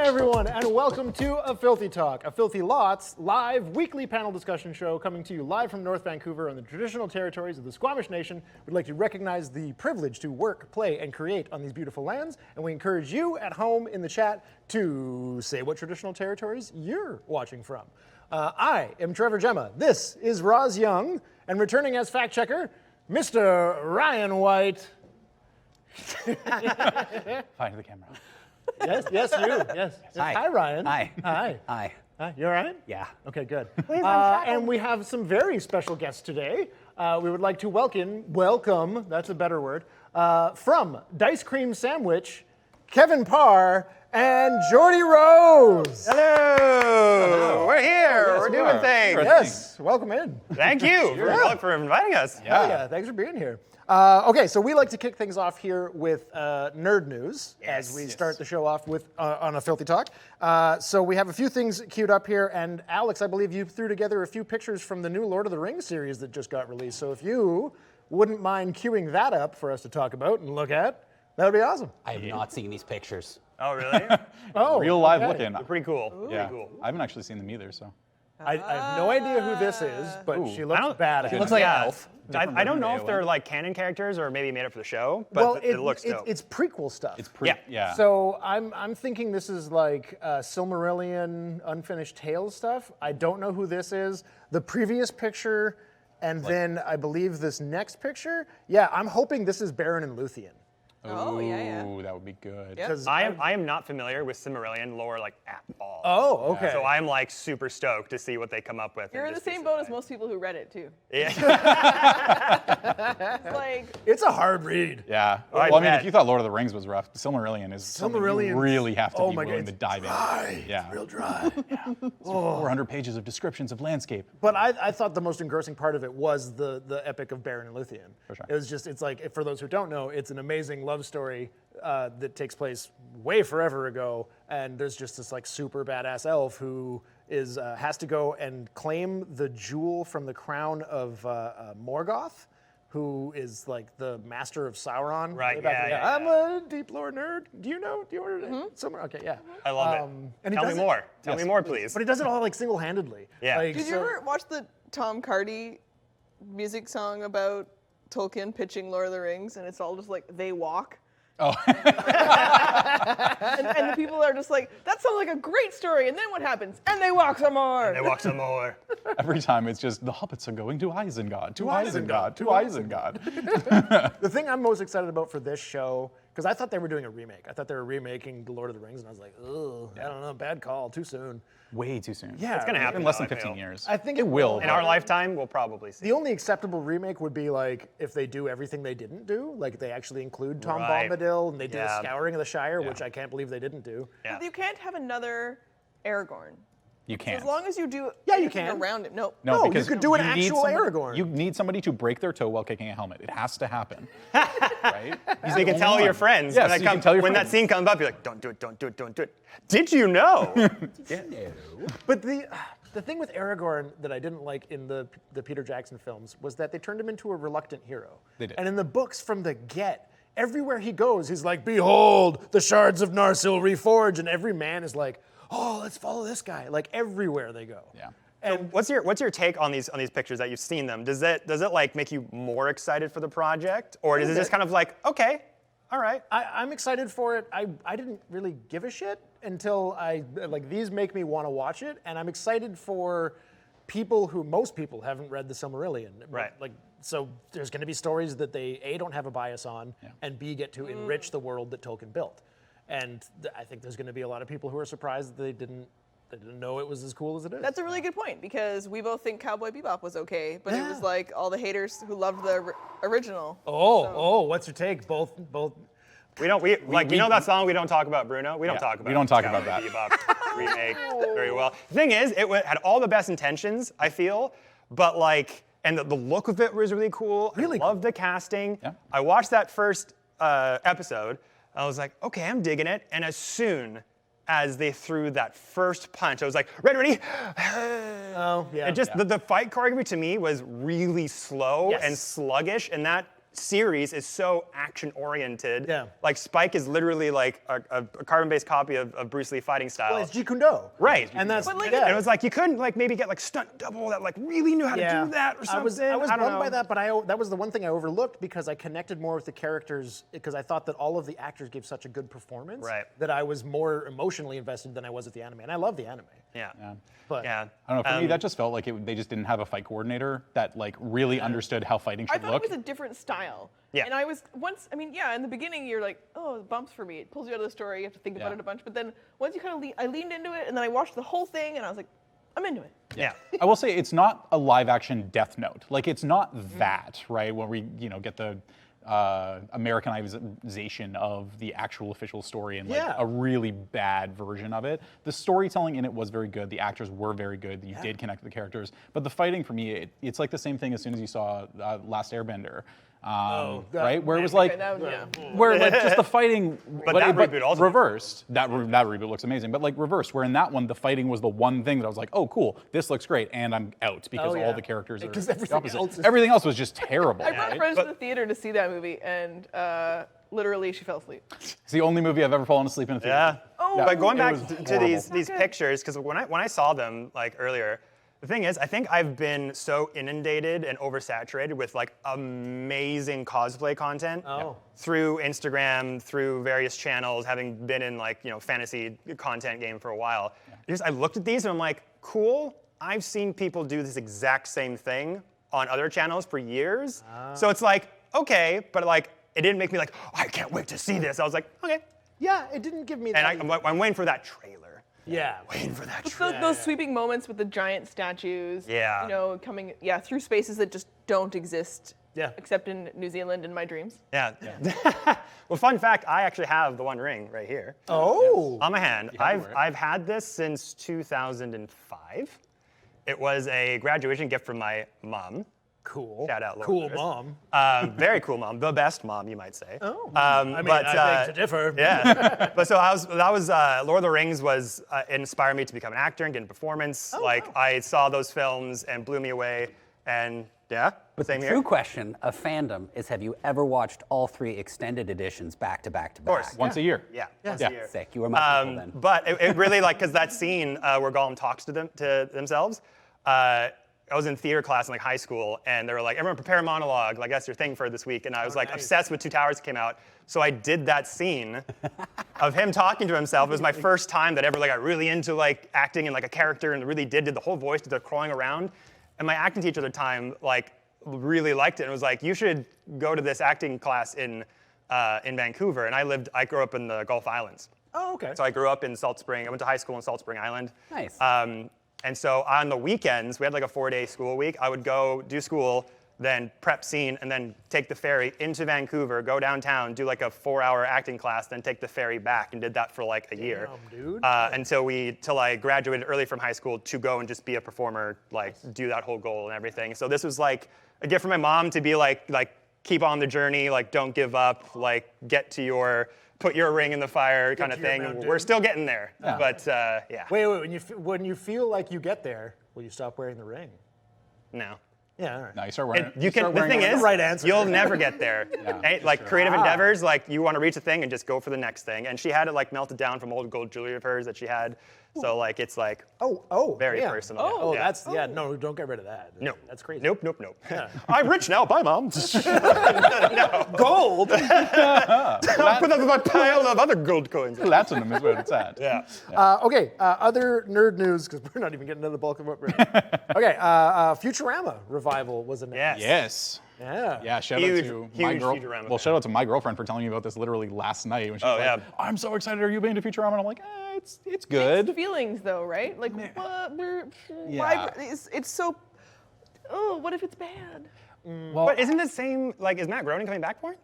everyone, and welcome to A Filthy Talk, a Filthy Lots live weekly panel discussion show coming to you live from North Vancouver on the traditional territories of the Squamish Nation. We'd like to recognize the privilege to work, play, and create on these beautiful lands, and we encourage you at home in the chat to say what traditional territories you're watching from. I am Trevor Gemma. This is Roz Young, and returning as fact checker, Mr. Ryan White. Fine to the camera. Yes, you. Yes. Hi, Ryan. Hi. Hi. Hi. You all right? Yeah. Okay, good. And we have some very special guests today. We would like to welcome, that's a better word, from Dicecream Sandwich, Kevin Parr and Jordy Rose. Hello. We're here. yes, We're we doing are. things. Sure. Yes, welcome in. Thank you for inviting us. Yeah, thanks for being here. Okay, so we like to kick things off here with nerd news as we start the show off with on A Filthy Talk. So we have a few things queued up here, and Alex, I believe you threw together a few pictures from the new Lord of the Rings series that just got released. So if you wouldn't mind queuing that up for us to talk about and look at, that would be awesome. I have not seen these pictures. Oh, really? Oh, Real live okay. looking. They're pretty cool. Yeah. Pretty cool. I haven't actually seen them either, so. I have no idea who this is, but she looks badass. She looks like Yeah. an elf. I don't know if AOA. they're like canon characters or maybe made up for the show, but it looks dope. It's prequel stuff. It's pretty, Yeah. So I'm thinking this is like Silmarillion Unfinished Tales stuff. I don't know who this is. The previous picture, and then I believe this next picture. Yeah, I'm hoping this is Beren and Luthien. Oh, yeah. Ooh, that would be good. Yep. 'Cause I am not familiar with Silmarillion lore like at all. Oh, okay. So I'm like super stoked to see what they come up with. You're in the same boat as most people who read it, too. Yeah. It's like, It's a hard read. Yeah. Oh, I Well, I mean, bet. if you thought Lord of the Rings was rough, Silmarillion is something you Silmarillion's- really have to oh be my willing God, to dive in. Yeah. Real dry. 400 pages of descriptions of landscape. But I thought the most engrossing part of it was the epic of Beren and Luthien. For sure. It was just, it's like, for those who don't know, it's an amazing love story that takes place way forever ago, and there's just this like super badass elf who is has to go and claim the jewel from the crown of Morgoth, who is like the master of Sauron. Right, way back in the- yeah. I'm a deep lore nerd. Do you know? Do you want to somewhere? Okay, yeah. I love it. and he Tell me does it- more. Tell me more, please. But he does it all like single-handedly. Yeah. Like, did you ever watch the Tom Cardy music song about Tolkien pitching Lord of the Rings, and it's all just like, they walk? Oh. And the people are just like, that sounds like a great story, and then what happens? And they walk some more. They walk some more. Every time it's just, the hobbits are going to Isengard, to Isengard, Isengard, to to Isengard. The thing I'm most excited about for this show, because I thought they were doing a remake. I thought they were remaking The Lord of the Rings, and I was like, ugh, I don't know, bad call, too soon. Way too soon. Yeah. It's gonna happen. In less though, than I 15 feel. years. I think it will. In our lifetime, we'll probably see. The only acceptable remake would be like if they do everything they didn't do, like they actually include Tom Right. Bombadil and they do Yeah. a scouring of the Shire, Yeah. which I can't believe they didn't do. Yeah. You can't have another Aragorn. You can't. As long as you do Yeah, you anything can. around him. No. No, you because could do an you need actual somebody- Aragorn. You need somebody to break their toe while kicking a helmet. It has to happen. Right? So you can tell your friends. Yes, when that you can tell your when friends. that scene comes up, you're like, don't do it, don't do it, don't do it. Did you know? But the thing with Aragorn that I didn't like in the Peter Jackson films was that they turned him into a reluctant hero. They did. And in the books from the get, everywhere he goes, he's like, behold, the shards of Narsil reforge, and every man is like, oh, let's follow this guy. Like everywhere they go. Yeah. And What's your take on these pictures that you've seen them? Does it like make you more excited for the project, or is it just kind of like, okay, all right? I'm excited for it. I didn't really give a shit until these make me want to watch it, and I'm excited for most people haven't read the Silmarillion. Right. Like, so there's going to be stories that they A, don't have a bias on, and B, get to enrich the world that Tolkien built. And I think there's going to be a lot of people who are surprised that they didn't know it was as cool as it is. That's a really good point, because we both think Cowboy Bebop was okay, but it was like all the haters who loved the original. What's your take? Both. We know that song. We don't talk about Bruno. We don't Yeah, talk about. we don't talk Cowboy about that. Bebop remake very well. The thing is, it had all the best intentions, I feel, but like, and the look of it was really cool. Really I loved the casting. Yeah. I watched that first episode. I was like, okay, I'm digging it. And as soon as they threw that first punch, I was like, ready. Oh, yeah. And just the fight choreography to me was really slow Yes. and sluggish, and that series is so action-oriented. Yeah. Like Spike is literally like a carbon-based copy of Bruce Lee fighting style. Well, it's Jeet Kune Do. Right. And that's But, like, And it was like you couldn't like maybe get like stunt double that like really knew how to do that or something. I was don't bummed know. by that, but that was the one thing I overlooked because I connected more with the characters because I thought that all of the actors gave such a good performance that I was more emotionally invested than I was with the anime, and I love the anime. Yeah. But Yeah. I don't know. For me, that just felt like they just didn't have a fight coordinator that like really understood how fighting I should thought look. it was a different style. Yeah. And I was once, I mean, yeah, in the beginning you're like, oh, bumps for me. It pulls you out of the story. You have to think about Yeah. it a bunch. But then once you kind of, I leaned into it, and then I watched the whole thing, and I was like, I'm into it. Yeah. I will say it's not a live-action Death Note. Like it's not that, right? Where we, get the Americanization of the actual official story and like a really bad version of it. The storytelling in it was very good. The actors were very good. You did connect with the characters. But the fighting for me, it's like the same thing as soon as you saw Last Airbender. Right? Where it was like, where like just the fighting, that reboot also- reversed. That reboot looks amazing, but like reversed. Where in that one, the fighting was the one thing that I was like, oh, cool, this looks great, and I'm out because all the characters are the opposite. Everything else was just terrible. I brought right? friends to the theater to see that movie, and literally she fell asleep. It's the only movie I've ever fallen asleep in a theater. Yeah. Oh, But going It back was to these horrible. pictures, because when I saw them like earlier, the thing is, I think I've been so inundated and oversaturated with like amazing cosplay content through Instagram, through various channels, having been in like fantasy content game for a while. I looked at these and I'm like, cool. I've seen people do this exact same thing on other channels for years. So it's like, okay, but like it didn't make me like, oh, I can't wait to see this. I was like, okay. Yeah, it didn't give me And that. I'm waiting for that trailer. Yeah. Waiting for that But trailer. those sweeping moments with the giant statues, coming, through spaces that just don't exist, except in New Zealand in my dreams. Yeah. Well, fun fact, I actually have the One Ring right here. Oh. On my hand. I've had this since 2005. It was a graduation gift from my mom. Cool. Shout out, Lord Cool Lewis. mom. Very cool mom. The best mom, you might say. Oh. I I beg to differ. Yeah. But so that was Lord of the Rings was inspired me to become an actor and get in performance. I saw those films and blew me away. And But same the here. true question of fandom is, have you ever watched all 3 extended editions back to back to back? Of course. Once a year. Yeah. Once Yeah. a year. Sick. You were my people then. But it really because that scene where Gollum talks to themselves. I was in theater class in like high school, and they were like, "Everyone, prepare a monologue. Like that's your thing for this week." And I was obsessed with Two Towers came out, so I did that scene of him talking to himself. It was my first time that ever got really into like acting and like a character, and really did the whole voice, did the crawling around. And my acting teacher at the time really liked it and was like, "You should go to this acting class in Vancouver." And I grew up in the Gulf Islands. Oh, okay. So I grew up in Salt Spring. I went to high school in Salt Spring Island. Nice. And so on the weekends, we had like a 4-day school week. I would go do school, then prep scene, and then take the ferry into Vancouver, go downtown, do like a 4-hour acting class, then take the ferry back, and did that for like a year. Dude. Till I graduated early from high school to go and just be a performer, do that whole goal and everything. So this was like a gift from my mom to be like keep on the journey, don't give up, get to put your ring in the fire kind of to your thing. mountain. We're still getting there, but yeah. Wait, when you feel like you get there, will you stop wearing the ring? No. Yeah, all right. No, you start wearing. The thing is, right answer. you'll never get there. Creative endeavors, you want to reach a thing and just go for the next thing. And she had it melted down from old gold jewelry of hers that she had. So it's very damn. personal. Oh, yeah. no, don't get rid of that. No. That's crazy. Nope. I'm rich now. Bye, Mom. Gold. I'll put that in my pile of other gold coins. Platinum is where it's at. Yeah. Okay, other nerd news, because we're not even getting into the bulk of what we're Okay, Futurama revival was announced. Yes. Yeah. Yeah, shout Huge, out to huge my girl. Futurama Well, fan. shout out to my girlfriend for telling me about this literally last night when she was like, "I'm so excited. Are you being to Futurama?" And I'm like, it's good. Mixed feelings though, right? What? Yeah. It's so. Oh, what if it's bad? Well, But isn't the same, is Matt Groening coming back for it?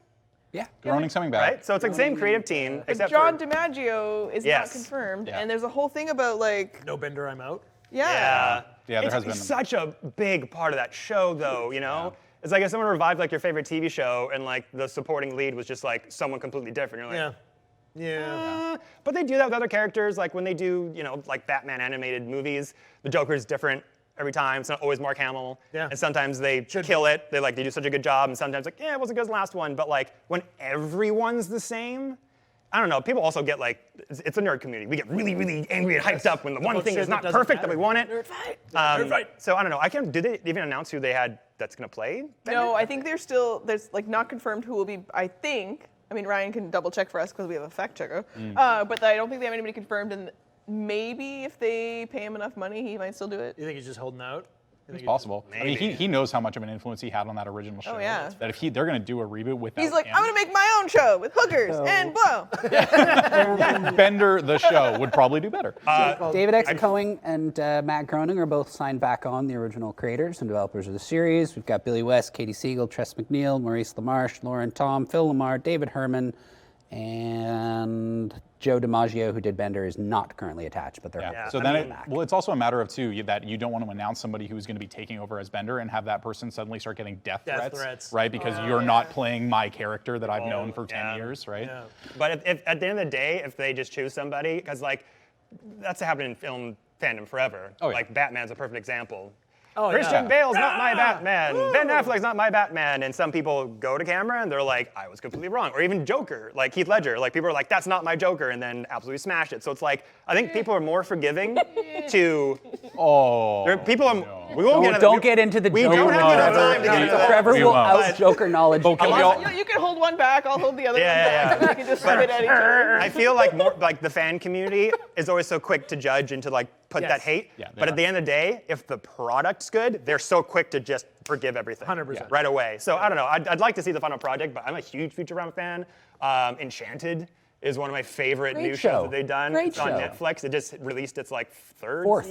Yeah. Groening's coming back. Right? So it's the same creative team, But except John for... DiMaggio is not Yes. confirmed, Yeah. and there's a whole thing about No Bender, I'm out. Yeah, there it's, has been. It's such a big part of that show, though, It's like if someone revived your favorite TV show and the supporting lead was just someone completely different. You're like, Yeah. But they do that with other characters, when they do, Batman animated movies, the Joker's different every time. It's not always Mark Hamill. Yeah. And sometimes they kill it. They do such a good job. And sometimes like, yeah, it wasn't as good as the last one. But like when everyone's the same, I don't know. People also get like, it's a nerd community. We get really, really angry and hyped up when the one thing is not perfect that we want it. Nerd fight. So I don't know. Did they even announce who they had that's gonna play? No, I think there's like not confirmed who will be. I think. I mean, Ryan can double check for us because we have a fact checker. But I don't think they have anybody confirmed. And maybe if they pay him enough money, he might still do it. You think he's just holding out? It's possible. I mean, he knows how much of an influence he had on that original show. Oh, yeah. That if they're going to do a reboot without He's like, him, I'm gonna make my own show with hookers and blow. Bender the show would probably do better. David X. Cohen and Matt Groening are both signed back on, the original creators and developers of the series. We've got Billy West, Katie Siegel, Tress McNeil, Maurice LaMarche, Lauren Tom, Phil Lamar, David Herman, and Joe DiMaggio, who did Bender, is not currently attached, but they're So then, it's also a matter of too that you don't want to announce somebody who's going to be taking over as Bender and have that person suddenly start getting death threats, right? Because you're not playing my character that I've known for 10 years, right? Yeah. But if at the end of the day, if they just choose somebody, because like that's happened in film fandom forever. Oh, yeah. Like Batman's a perfect example. Oh, Christian Bale's not my Batman. Ben Affleck's not my Batman. And some people go to camera and they're like, I was completely wrong. Or even Joker, like Heath Ledger. Like people are like, that's not my Joker, and then absolutely smash it. So it's like, I think people are more forgiving to. People are. We won't get. Don't get into the We Joker. don't have enough time to get into that. Trevor will won't. out Joker knowledge. You can hold one back, I'll hold the other one back, and we can just spit at each other. I feel like more like the fan community is always so quick to judge and to like put that hate. Yeah, but at the end of the day, if the product's good, they're so quick to just forgive everything 100%. right away. So I don't know. I'd like to see the final project, but I'm a huge Futurama fan. Enchanted is one of my favorite Great new show. shows that they've done. Great It's on show. Netflix. It just released its like Fourth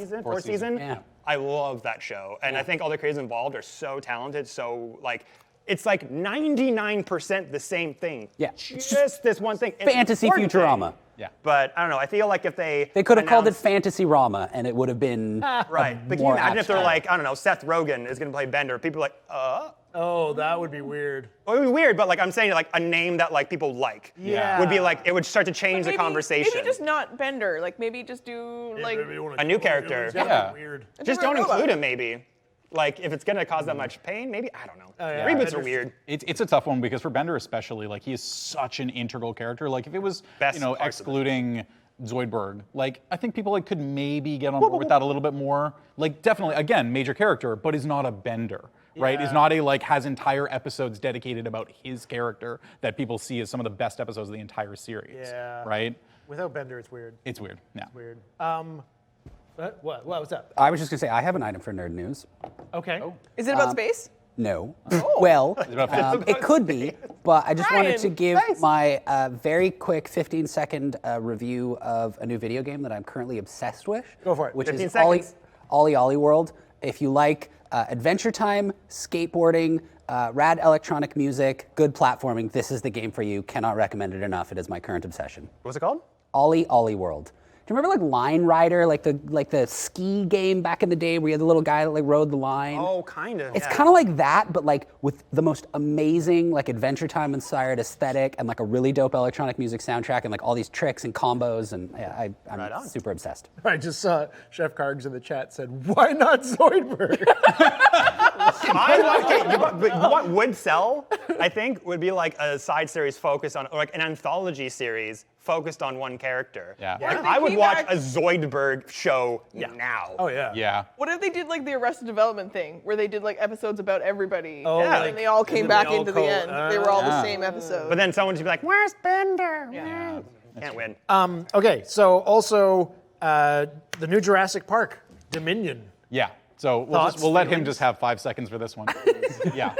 season. Yeah. I love that show, and I think all the creators involved are so talented. So like, it's like 99% the same thing. Yeah. Just this one thing. It's Fantasy important Futurama. thing. Yeah. But I don't know. I feel like if they They could have called it announced- Fantasy Rama, and it would have been Right. But can you more imagine if they're abstract. like, I don't know, Seth Rogen is going to play Bender? People are like, Oh, that would be weird. Well, it would be weird, but like I'm saying, like a name that like people like Yeah. would be like it would start to change the conversation. Maybe just not Bender. Like maybe just do like. A new character. Yeah. Weird. Just don't Robot. include him, maybe. Like if it's going to cause that much pain, maybe I don't know. yeah. Reboots are weird. It's a tough one because for Bender especially, like he is such an integral character. Like if it was, Best parts of it. excluding Zoidberg, like I think people like could maybe get on board with that a little bit more. Like definitely, again, major character, but is not a Bender, right? Is not a like has entire episodes dedicated about his character that people see as some of the best episodes of the entire series. Yeah. Right? Without Bender, it's weird. It's weird. Yeah. Weird. What? What's up? I was just gonna say I have an item for nerd news. Okay. Is it about space? No. Well, it could be, but I just wanted to Ryan, give my very quick 15-second review of a new video game that I'm currently obsessed with. Go for it. Which 15 is seconds. Ollie World. If you like adventure time, skateboarding, rad electronic music, good platforming, this is the game for you. Cannot recommend it enough. It is my current obsession. What's it called? Ollie World. Do you remember like Line Rider, like the ski game back in the day where you had the little guy that like rode the line? Oh, kind of. It's kind of like that, but like with the most amazing like Adventure Time inspired aesthetic and like a really dope electronic music soundtrack and like all these tricks and combos, and yeah, I'm super obsessed. I just saw Chef Kargs in the chat said, "Why not Zoidberg?" But what would sell, I think, would be like a side series focused on, or like an anthology series focused on one character. Yeah. Like, Or they I would came watch back- a Zoidberg show now. Oh yeah. Yeah. What if they did like the Arrested Development thing, where they did like episodes about everybody, Oh, and like- then they all came and then back they all into the end. They were all the yeah. same episode. But then someone would be like, "Where's Bender?" Can't win. Okay. So also the new Jurassic Park, Dominion. Yeah. So Thoughts, we'll let him feelings? just have 5 seconds for this one. Yeah.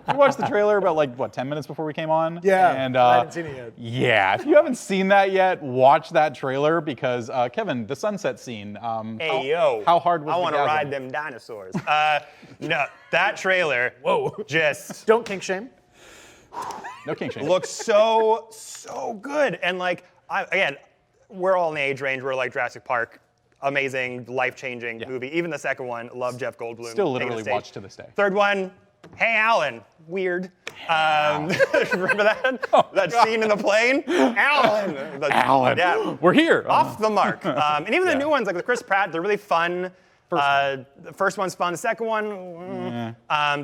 We watched the trailer about like what 10 minutes before we came on. Yeah, And I haven't seen it yet. Yeah. If you haven't seen that yet, watch that trailer because Kevin, the sunset scene. Hey, yo. How hard was I the want to gasm? ride them dinosaurs. No, that trailer just Don't kink shame. No king shame. looks so good. And like, again, we're all in the age range where like Jurassic Park, amazing, life-changing movie. Even the second one, love Jeff Goldblum. Still taking literally the stage. watched to this day. Third one, hey Alan, weird. Remember that? That scene in the plane? Alan. Alan. Yeah. We're here. Off the mark. And even the new ones, like with Chris Pratt, they're really fun The first one's fun. The second one,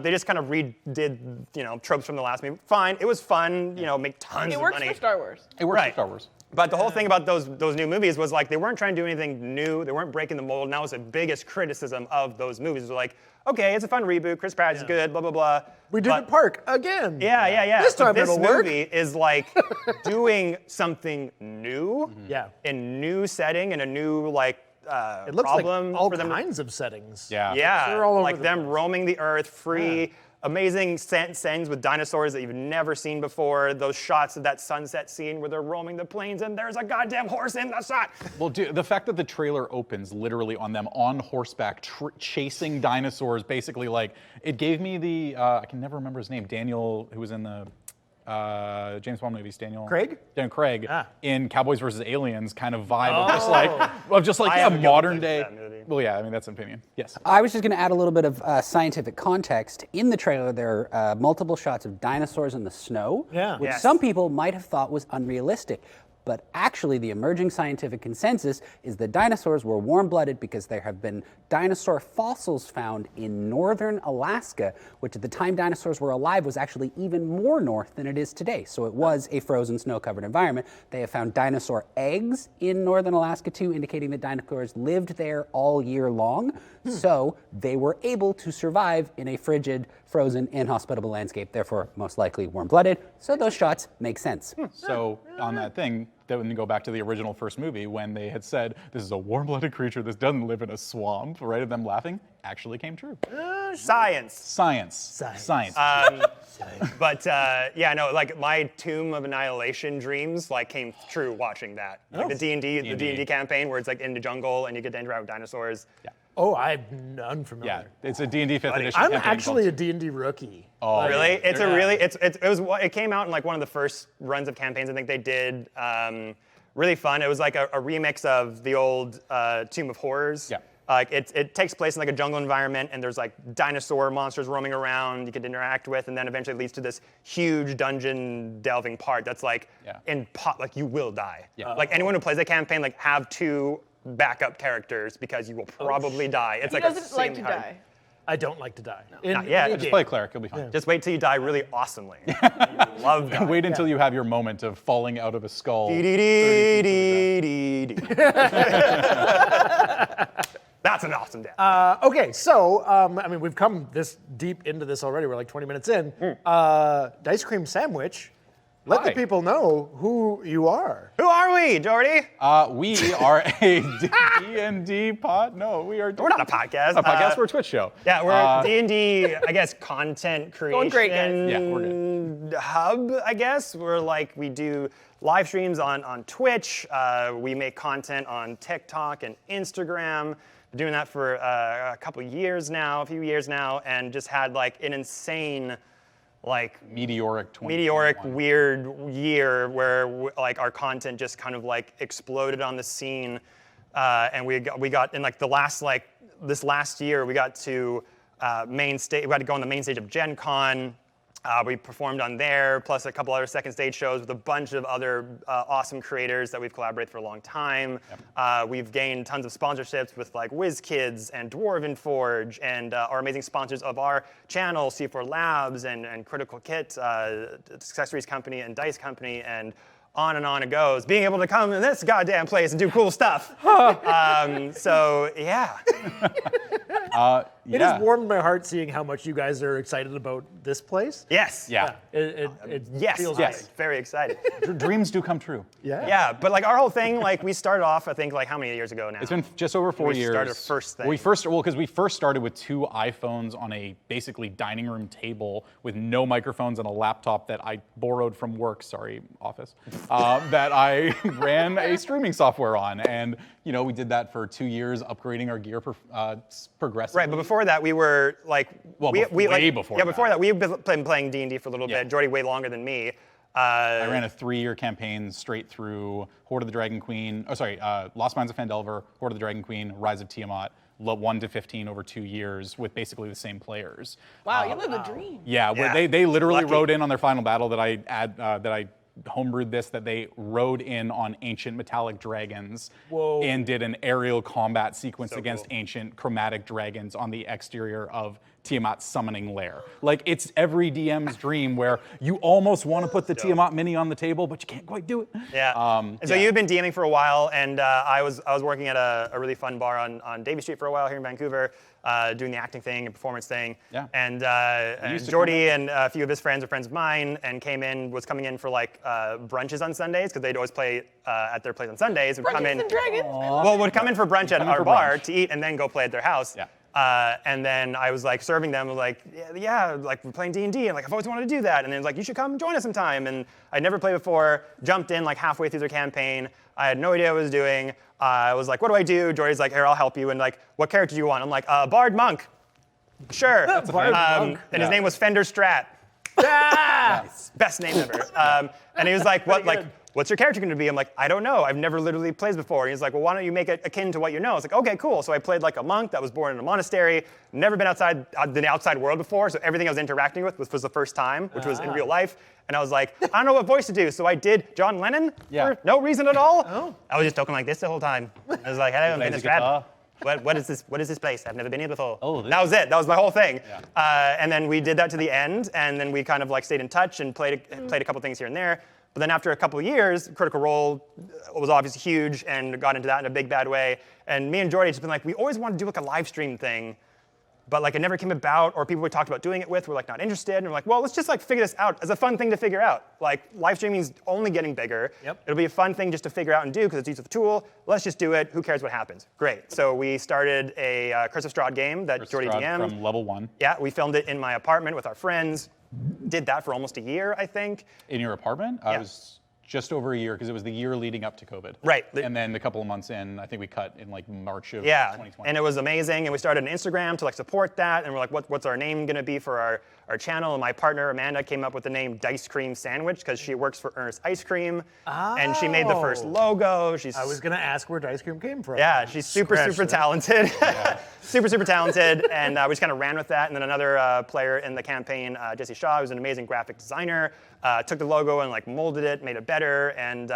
they just kind of redid, tropes from the last movie. Fine, it was fun. Make tons It of works money. for Star Wars. It works for Star Wars. But the whole thing about those new movies was like they weren't trying to do anything new. They weren't breaking the mold. And that was the biggest criticism of those movies. They're like, okay, it's a fun reboot. Chris Pratt is good. Blah blah blah. We did the park again. Yeah. This time this it'll work. movie is like doing something new. Yeah. In new setting and a new It looks problem like all for them. kinds of settings. Yeah. Yeah, They're all over like the them place. roaming the earth free. Amazing scenes with dinosaurs that you've never seen before. Those shots of that sunset scene where they're roaming the plains and there's a goddamn horse in the shot. Well, dude, the fact that the trailer opens literally on them on horseback chasing dinosaurs, basically, like, it gave me the, I can never remember his name, Daniel, who was in the James Bond movies, Daniel Craig? Craig Ah. in Cowboys vs. Aliens kind of vibe of just like I a haven't modern looked day. at that movie. Well, yeah, I mean, that's an opinion. Yes. I was just going to add a little bit of scientific context. In the trailer, there are multiple shots of dinosaurs in the snow, Yeah. which Yes. some people might have thought was unrealistic. But actually, the emerging scientific consensus is that dinosaurs were warm-blooded because there have been dinosaur fossils found in northern Alaska, which at the time dinosaurs were alive was actually even more north than it is today. So it was a frozen, snow-covered environment. They have found dinosaur eggs in northern Alaska too, indicating that dinosaurs lived there all year long. So they were able to survive in a frigid, frozen, inhospitable landscape, therefore most likely warm-blooded. So those shots make sense. So on that thing, that when you go back to the original first movie, when they had said, this is a warm-blooded creature, this doesn't live in a swamp, right, of them laughing, actually came true. Science. Science. But like my Tomb of Annihilation dreams came true watching that. Like the D&D campaign where it's like in the jungle and you get to interact with dinosaurs. Yeah. Oh, I'm unfamiliar. Yeah, it's a D&D 5th edition I'm campaign actually a called- D&D rookie. Oh, Really? It came out in like one of the first runs of campaigns I think they did. Really fun. It was like a remix of the old Tomb of Horrors. Yeah. It takes place in like a jungle environment, and there's like dinosaur monsters roaming around you could interact with, and then eventually it leads to this huge dungeon delving part that's like like you will die. Yeah. Like anyone who plays that campaign, like have 2 backup characters because you will probably die. It's He like doesn't like to insanely hard. die. I don't like to die. Not yet. any Just Just game. play a cleric, you'll be fine. Just wait till you die really awesomely. Love that. Wait until you have your moment of falling out of a skull. That's an awesome death. Okay, so, I mean, we've come this deep into this already. We're like 20 minutes in. Dicecream Sandwich, let the Hi. people know who you are. Who are we, Jordy? We are a D&D pod. No, we are. We're not a podcast. A podcast. We're a Twitch show. Yeah, we're D&D, I guess, content creation Going great, guys. Yeah, we're good. hub, I guess. We do live streams on Twitch. We make content on TikTok and Instagram. Been doing that for a few years now, and just had like an insane, Meteoric 2021. weird year where like our content just kind of like exploded on the scene, and we got in like this last year we got to main stage. We had to go on the main stage of Gen Con. We performed on there, plus a couple other second stage shows with a bunch of other awesome creators that we've collaborated for a long time. Yep. We've gained tons of sponsorships with like WizKids and Dwarven Forge and our amazing sponsors of our channel, C4 Labs and Critical Kit, accessories company and dice company, and on it goes. Being able to come in this goddamn place and do cool stuff. So yeah. It has warmed my heart seeing how much you guys are excited about this place. Yes. Yeah. It Yes. feels Yes. right. Very excited. Dreams do come true. Yeah. Yeah, but like our whole thing, like we started off, I think, like how many years ago now? It's been just over 4 years. We started our first thing. Because we first started with 2 iPhones on a basically dining room table with no microphones and a laptop that I borrowed from work. Sorry, office. That I ran a streaming software on, and we did that for 2 years, upgrading our gear progressively. Right, but before that, we were like, Well, way before Yeah, that. before that, we've been playing D&D for a little Yeah. bit. Jordy way longer than me. I ran a 3-year campaign straight through Horde of the Dragon Queen. Lost Mines of Phandelver, Horde of the Dragon Queen, Rise of Tiamat, 1 to 15 over 2 years with basically the same players. Wow, you live the dream. Yeah, where Yeah. they literally Lucky. wrote in on their final battle that I homebrewed this that they rode in on ancient metallic dragons Whoa. and did an aerial combat sequence So against cool. ancient chromatic dragons on the exterior of Tiamat's summoning lair. Like, it's every DM's dream where you almost want to put the Tiamat mini on the table, but you can't quite do it. Yeah. And so you've been DMing for a while, and I was working at a really fun bar on Davie Street for a while here in Vancouver, doing the acting thing and performance thing. Yeah. And used to Jordy and a few of his friends are friends of mine, and was coming in for like brunches on Sundays because they'd always play at their place on Sundays. Would come in. Dungeons and Dragons. Well, would come in for brunch at Come in our for bar brunch. to eat and then go play at their house. Yeah. And then I was like serving them, like, yeah, like we're playing D&D, and like I've always wanted to do that. And then it was like, you should come join us sometime. And I'd never played before, jumped in like halfway through their campaign. I had no idea what I was doing. I was like, what do I do? Jordy's like, here, I'll help you. And like, what character do you want? I'm like, Bard Monk. Sure. Bard Monk. And his name was Fender Strat. Ah! Best name ever. And he was like, what, like, what's your character going to be? I'm like, I don't know. I've never literally played before. And he's like, well, why don't you make it akin to what you know? I was like, okay, cool. So I played like a monk that was born in a monastery, never been outside the outside world before. So everything I was interacting with was the first time, which was in real life. And I was like, I don't know what voice to do. So I did John Lennon for no reason at all. Oh. I was just talking like this the whole time. I was like, hello, I'm Plays Fender the guitar. Strat. What is this? What is this place? I've never been here before. Oh, that was it. That was my whole thing. And then we did that to the end, and then we kind of like stayed in touch and played a couple things here and there. But then after a couple of years, Critical Role was obviously huge and got into that in a big bad way. And me and Jordy just been like, we always wanted to do like a live stream thing, but like it never came about, or people we talked about doing it with were like not interested. And we're like, well, let's just like figure this out as a fun thing to figure out. Like live streaming's only getting bigger. Yep. It'll be a fun thing just to figure out and do because it's easy of a tool. Let's just do it. Who cares what happens? Great. So we started a Curse of Strahd game that Jordy DM'd. From level 1. Yeah, we filmed it in my apartment with our friends. Did that for almost a year, I think. In your apartment? Yeah. I was just over a year because it was the year leading up to COVID. Right. And then a couple of months in, I think we cut in like March of Yeah, 2020. and it was amazing. And we started an Instagram to like support that. And we're like, what's our name gonna be for our channel? And my partner Amanda came up with the name Dicecream Sandwich because she works for Ernest Ice Cream, and she made the first logo. I was going to ask where Dicecream came from. Yeah, she's super talented. super talented. And we just kind of ran with that. And then another player in the campaign, Jesse Shaw, who's an amazing graphic designer, took the logo and like molded it, made it better. And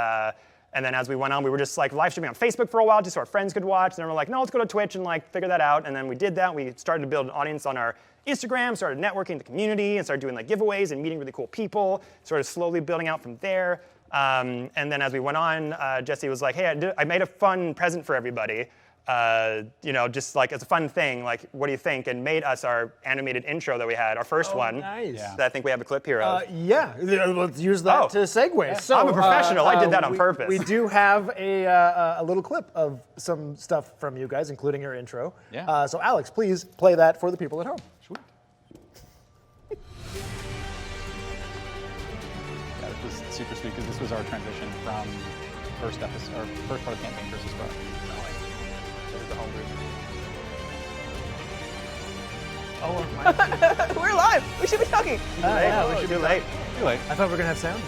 then as we went on, we were just like live streaming on Facebook for a while just so our friends could watch. And then we're like, no, let's go to Twitch and like figure that out. And then we did that. We started to build an audience on our Instagram, started networking the community, and started doing like giveaways and meeting really cool people. Started slowly building out from there. And then as we went on, Jesse was like, hey, I made a fun present for everybody. Just like as a fun thing, like, what do you think? And made us our animated intro that we had, our first one. Nice. Yeah. That I think we have a clip here of. Yeah, let's use that to segue. So, I'm a professional. I did that on we- purpose. We do have a little clip of some stuff from you guys, including your intro. Yeah. So Alex, please play that for the people at home. Sure. Yeah, this was super sweet because this was our transition from first episode, or first part of the campaign versus Strahd. This is the homebrew. Oh, We're live. We should be talking. yeah, we should Too late. Too late. I thought we were gonna have sound.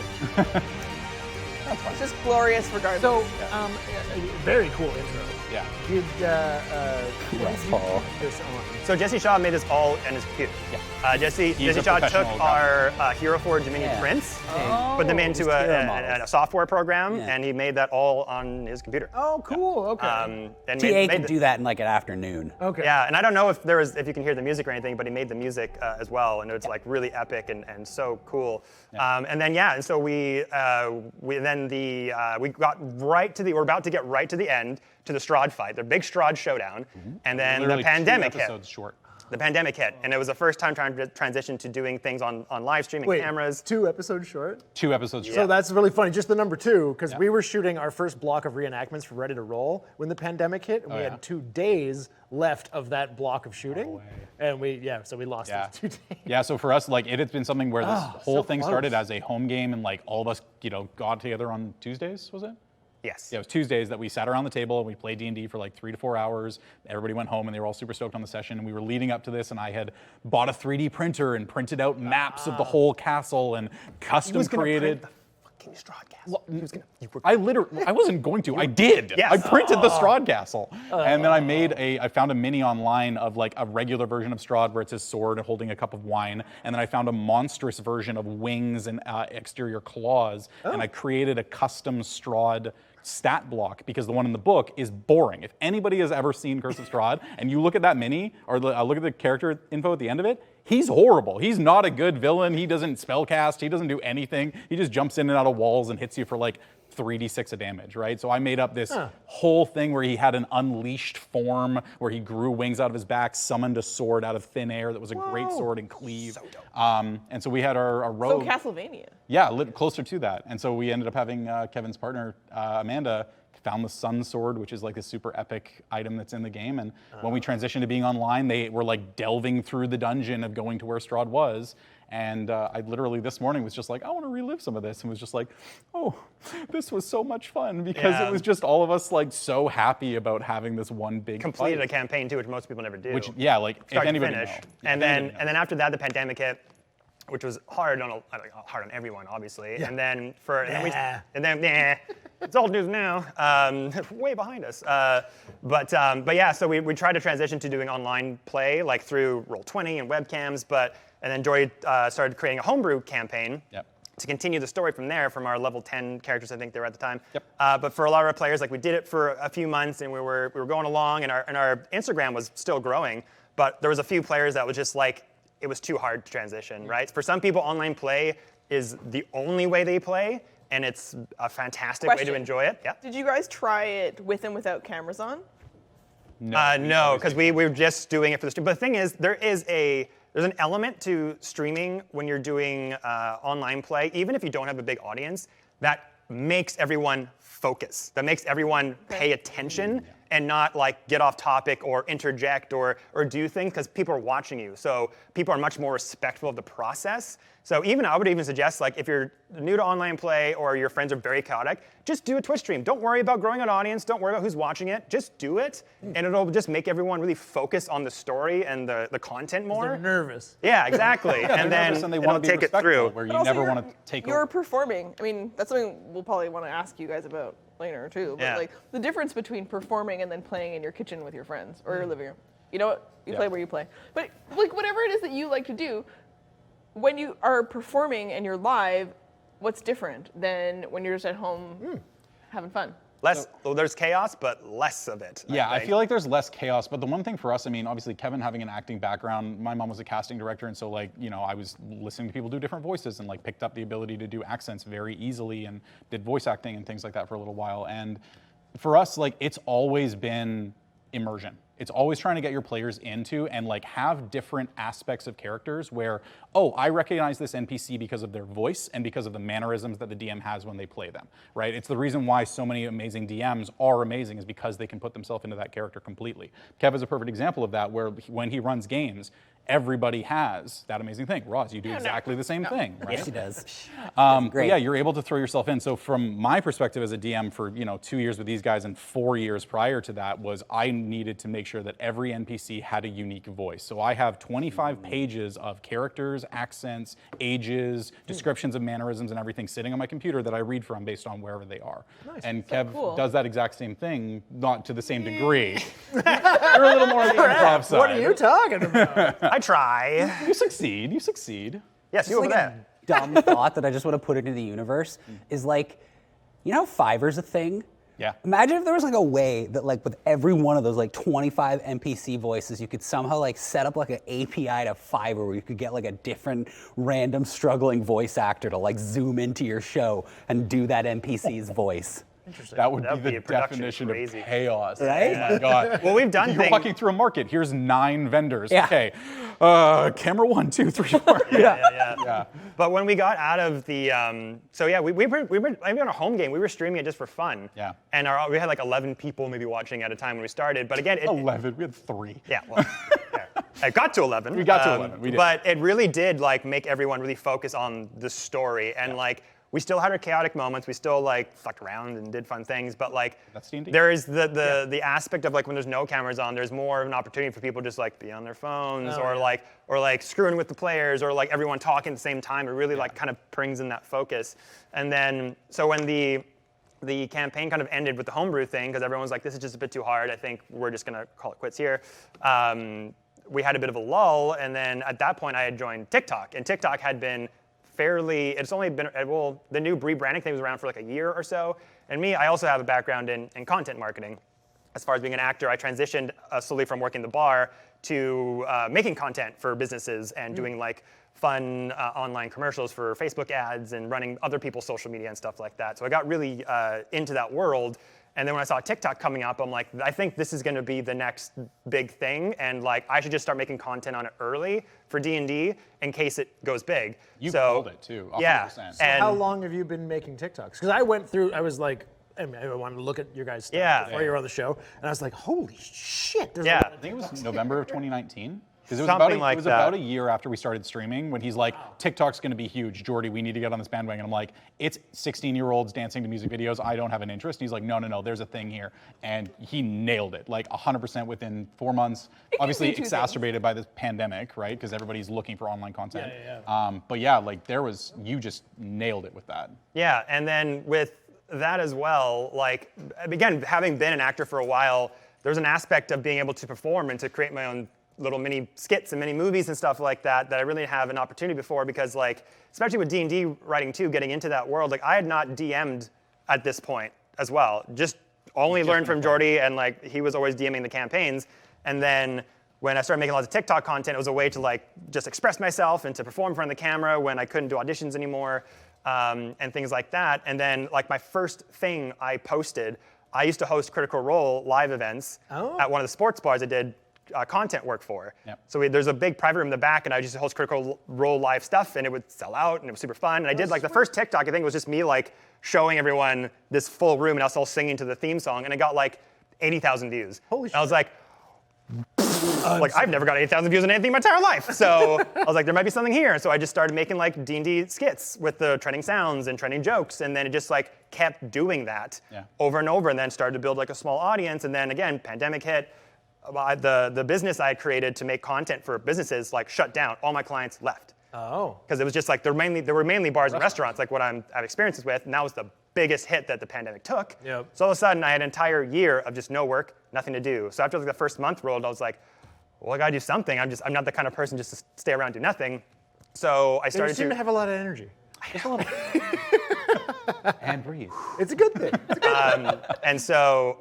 It's just glorious regardless. So, very cool intro. Yeah. Did this on? So Jesse Shaw made this all on his computer. Yeah. Jesse He's a Shaw took professional our Hero Forge mini prints, put them into a software program, and he made that all on his computer. Oh, cool. Okay. And TA made can the- do that in like an afternoon. okay. Yeah, and I don't know if you can hear the music or anything, but he made the music as well, and it's like really epic and so cool. And so we we're about to get right to the end to the Strahd fight, the big Strahd showdown, and then Literally the pandemic 2 hit. episodes short. The pandemic hit, and it was the first time trying to transition to doing things on live streaming Wait, cameras. 2 episodes short? 2 episodes short. So that's really funny. Just the number 2, because we were shooting our first block of reenactments for Ready to Roll when the pandemic hit, and we yeah. had 2 days left of that block of shooting, and we lost Yeah. those 2 days. Yeah, so for us, like, it had been something where this whole so thing close. started as a home game, and like all of us, got together on Tuesdays, was it? Yes. Yeah, it was Tuesdays that we sat around the table and we played D&D for like 3 to 4 hours. Everybody went home and they were all super stoked on the session. And we were leading up to this, and I had bought a 3D printer and printed out maps of the whole castle and custom Who's gonna created. print making you Strahd Castle. I wasn't going to. I did. Yes. I printed the Strahd Castle, and then I found a mini online of like a regular version of Strahd where it's his sword holding a cup of wine, and then I found a monstrous version of wings and exterior claws, and I created a custom Strahd stat block because the one in the book is boring. If anybody has ever seen Curse of Strahd and you look at that mini or look at the character info at the end of it, he's horrible. He's not a good villain. He doesn't spellcast. He doesn't do anything. He just jumps in and out of walls and hits you for like 3d6 of damage, right? So I made up this whole thing where he had an unleashed form where he grew wings out of his back, summoned a sword out of thin air that was a great sword and cleave. So dope. And so we had our rogue. So Castlevania. Yeah, closer to that. And so we ended up having Kevin's partner, Amanda, found the Sun Sword, which is like this super epic item that's in the game. And when we transitioned to being online, they were like delving through the dungeon of going to where Strahd was. And I literally this morning was just like, I want to relive some of this, and was just like, oh, this was so much fun because it was just all of us like so happy about having this one big Completed fight. a campaign too, which most people never do. Like if Start to anybody finish. know. And then after that, the pandemic hit, which was hard on everyone, obviously. Yeah. And then it's old news now. Way behind us. But yeah, so we tried to transition to doing online play, like through Roll20 and webcams. And then Jory started creating a homebrew campaign. To continue the story from there, from our level 10 characters, I think they were at the time. But for a lot of our players, like we did it for a few months, and we were going along, and our Instagram was still growing. But there was a few players that was just like, it was too hard to transition, right? For some people, online play is the only way they play, and it's a fantastic way to enjoy it. Yeah. Did you guys try it with and without cameras on? No, because we were just doing it for the stream. But the thing is, there's an element to streaming when you're doing online play, even if you don't have a big audience, that makes everyone focus, that makes everyone pay attention and not like get off topic or interject or do things because people are watching you. So people are much more respectful of the process. So I would even suggest, like, if you're new to online play or your friends are very chaotic, just do a Twitch stream. Don't worry about growing an audience. Don't worry about who's watching it. Just do it, and it'll just make everyone really focus on the story and the content more. They're nervous. Yeah, exactly. And then they want to take it through. Where you never want to take over. You're performing. I mean, that's something we'll probably want to ask you guys about later too. But like the difference between performing and then playing in your kitchen with your friends or your living room. You know what? You play where you play. But like whatever it is that you like to do, when you are performing and you're live, what's different than when you're just at home having fun? There's chaos, but less of it. Yeah, I feel like there's less chaos. But the one thing for us, I mean, obviously Kevin having an acting background, my mom was a casting director, and so like, you know, I was listening to people do different voices and like picked up the ability to do accents very easily and did voice acting and things like that for a little while. And for us, like, it's always been immersion. It's always trying to get your players into and like have different aspects of characters where, oh, I recognize this NPC because of their voice and because of the mannerisms that the DM has when they play them, right? It's the reason why so many amazing DMs are amazing is because they can put themselves into that character completely. Kev is a perfect example of that, where when he runs games, everybody has that amazing thing. Roz, you do exactly the same thing, right? Yes, he does. Great. Yeah, you're able to throw yourself in. So from my perspective as a DM for 2 years with these guys and 4 years prior to that was I needed to make sure that every NPC had a unique voice. So I have 25 pages of characters, accents, ages, descriptions of mannerisms and everything sitting on my computer that I read from based on wherever they are. Nice. And Kev does that exact same thing, not to the same degree. You're a little more on the improv side. What are you talking about? I try. You succeed. You succeed. Yes, you over there. Dumb thought that I just want to put into the universe is like, you know, Fiverr's a thing. Yeah. Imagine if there was like a way that like with every one of those like 25 NPC voices, you could somehow like set up like an API to Fiverr where you could get like a different random struggling voice actor to like zoom into your show and do that NPC's voice. Interesting. That would That'd be be the a production definition crazy. of chaos. Right? Oh my God. Well, we've done You're things. walking through a market. Here's 9 vendors. Yeah. Okay. Camera 1, 2, 3, 4. Yeah. But when we got out of the, we were on a home game. We were streaming it just for fun. Yeah. And we had like 11 people maybe watching at a time when we started. But again, 11. We had 3. Yeah. Well, I got to 11. We got to 11. We did. But it really did like make everyone really focus on the story and like we still had our chaotic moments. We still like fucked around and did fun things, but like That's D&D. there is the aspect of like when there's no cameras on, there's more of an opportunity for people just like be on their phones or like screwing with the players or like everyone talking at the same time. It really like kind of brings in that focus. And then so when the campaign kind of ended with the homebrew thing because everyone was like, this is just a bit too hard. I think we're just gonna call it quits here. We had a bit of a lull, and then at that point I had joined TikTok, and TikTok had been it's only been, well, the new rebranding thing was around for like a year or so. And me, I also have a background in content marketing. As far as being an actor, I transitioned slowly from working the bar to making content for businesses and doing like fun online commercials for Facebook ads and running other people's social media and stuff like that. So I got really into that world. And then when I saw TikTok coming up, I'm like, I think this is going to be the next big thing, and like I should just start making content on it early for D&D in case it goes big. You pulled it too. 100%. Yeah. And how long have you been making TikToks? Because I was like, I wanted to look at your guys' stuff before you were on the show, and I was like, holy shit. Yeah. I think it was November of 2019. Because it was, Something like that. about a year after we started streaming when he's like, TikTok's going to be huge. Jordy, we need to get on this bandwagon. I'm like, it's 16-year-olds dancing to music videos. I don't have an interest. And he's like, no, there's a thing here. And he nailed it, like 100% within 4 months. Obviously exacerbated by this pandemic, right? Because everybody's looking for online content. But yeah, like you just nailed it with that. Yeah, and then with that as well, like, again, having been an actor for a while, there's an aspect of being able to perform and to create my own little mini skits and mini movies and stuff like that I really have an opportunity before because like, especially with D&D writing too, getting into that world, like I had not DM'd at this point as well. Just only learned from Jordy and like he was always DMing the campaigns. And then when I started making lots of TikTok content, it was a way to like just express myself and to perform in front of the camera when I couldn't do auditions anymore and things like that. And then like my first thing I posted, I used to host Critical Role live events at one of the sports bars I did content work for. Yep. So there's a big private room in the back, and I used to host Critical Role live stuff, and it would sell out, and it was super fun. And I did like the first TikTok, I think it was just me like showing everyone this full room, and I was all singing to the theme song, and it got like 80,000 views. Holy shit. I was like, I've never got 8,000 views on anything in my entire life. So I was like, there might be something here. So I just started making like D&D skits with the trending sounds and trending jokes. And then it just like kept doing that over and over, and then started to build like a small audience. And then again, pandemic hit. The business I had created to make content for businesses like shut down. All my clients left. Oh. Because it was just like there were mainly bars and restaurants, like what I have experiences with, and that was the biggest hit that the pandemic took. Yep. So all of a sudden I had an entire year of just no work, nothing to do. So after like the first month rolled, I was like, well, I gotta do something. I'm not the kind of person just to stay around and do nothing. So I started You seem to have a lot of energy. And breathe. It's a good thing. And so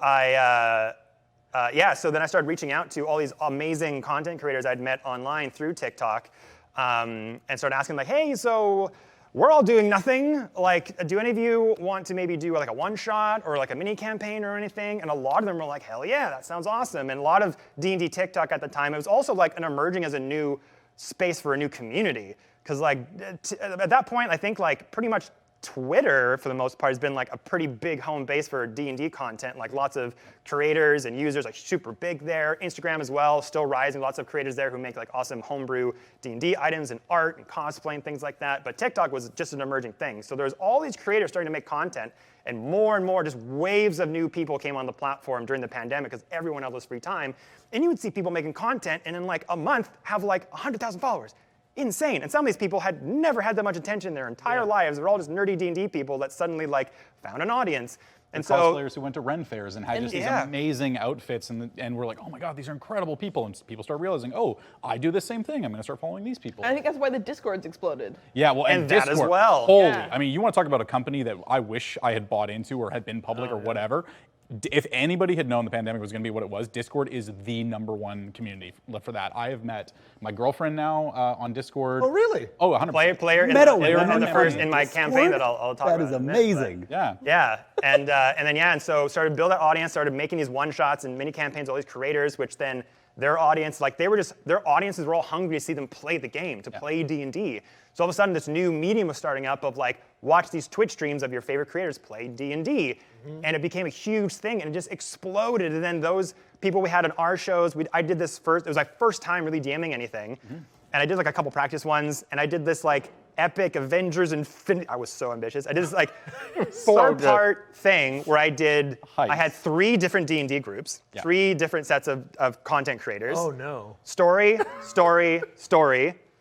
so then I started reaching out to all these amazing content creators I'd met online through TikTok and started asking like, hey, so we're all doing nothing. Like, do any of you want to maybe do like a one shot or like a mini campaign or anything? And a lot of them were like, hell yeah, that sounds awesome. And a lot of D&D TikTok at the time, it was also like an emerging as a new space for a new community. Because like at that point, I think like pretty much Twitter, for the most part, has been like a pretty big home base for D&D content. Like lots of creators and users, like super big there. Instagram as well, still rising. Lots of creators there who make like awesome homebrew D&D items and art and cosplay and things like that. But TikTok was just an emerging thing. So there's all these creators starting to make content, and more just waves of new people came on the platform during the pandemic because everyone had this free time. And you would see people making content and in like a month have like 100,000 followers. Insane. And some of these people had never had that much attention in their entire lives. They're all just nerdy D&D people that suddenly like found an audience. And so cosplayers who went to Ren fairs and had just these amazing outfits, and we're like, oh my god, these are incredible people. And people start realizing, oh, I do the same thing. I'm going to start following these people. I think that's why the Discords exploded. Yeah, well, and that Discord, as well. Holy, Yeah. I mean, you want to talk about a company that I wish I had bought into or had been public or whatever. If anybody had known the pandemic was going to be what it was, Discord is the #1 community for that. I have met my girlfriend now on Discord. Oh, really? Oh, 100%. Player in my campaign that I'll talk about. That is amazing. Yeah. Yeah, and so started to build that audience, started making these one shots and mini campaigns, all these creators, which then their audience, like their audiences were all hungry to see them play the game, to play D&D. So all of a sudden this new medium was starting up of like, watch these Twitch streams of your favorite creators play D&D. And it became a huge thing and it just exploded. And then those people we had on our shows, I did this first, it was my first time really DMing anything. And I did like a couple practice ones, and I did this like epic Avengers Infinity. I was so ambitious. I did this like 4-part thing where I had 3 different D&D groups, 3 different sets of content creators. Oh no. Story,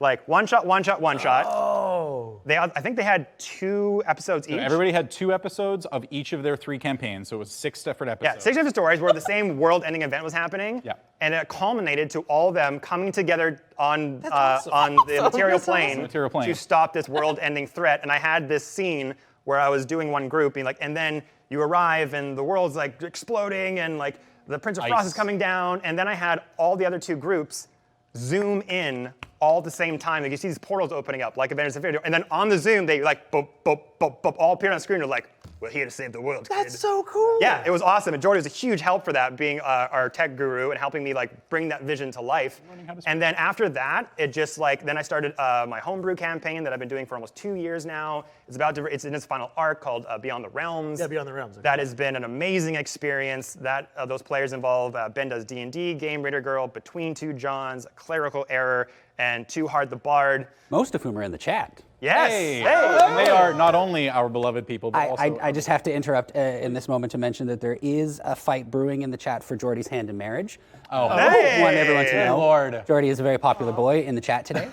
like one shot. Oh. I think they had 2 episodes each. So everybody had 2 episodes of each of their 3 campaigns, so it was 6 different episodes. Yeah, 6 different stories where the same world-ending event was happening. Yeah. And it culminated to all of them coming together on the material plane to stop this world-ending threat. And I had this scene where I was doing one group, being like, and then you arrive and the world's like exploding and like the Prince of Frost is coming down. And then I had all the other 2 groups zoom in all at the same time. Like you see these portals opening up, like Avengers Infinity. And then on the Zoom, they like boop, boop, boop, boop, all appear on the screen. They're like, we're here to save the world. That's so cool. Yeah, it was awesome. And Jordy was a huge help for that, being our tech guru and helping me like bring that vision to life. And then after that, it just like, then I started my homebrew campaign that I've been doing for almost 2 years now. It's in its final arc called Beyond the Realms. Yeah, Beyond the Realms. Okay. That has been an amazing experience. That those players involve Ben does D&D, Game Raider Girl, Between Two Johns, Clerical Error, and Too Hard the Bard. Most of whom are in the chat. Yes. Hey. And they are not only our beloved people, but also... I just have to interrupt in this moment to mention that there is a fight brewing in the chat for Jordy's hand in marriage. Oh, Hey! I want everyone to know. Lord. Jordy is a very popular boy in the chat today.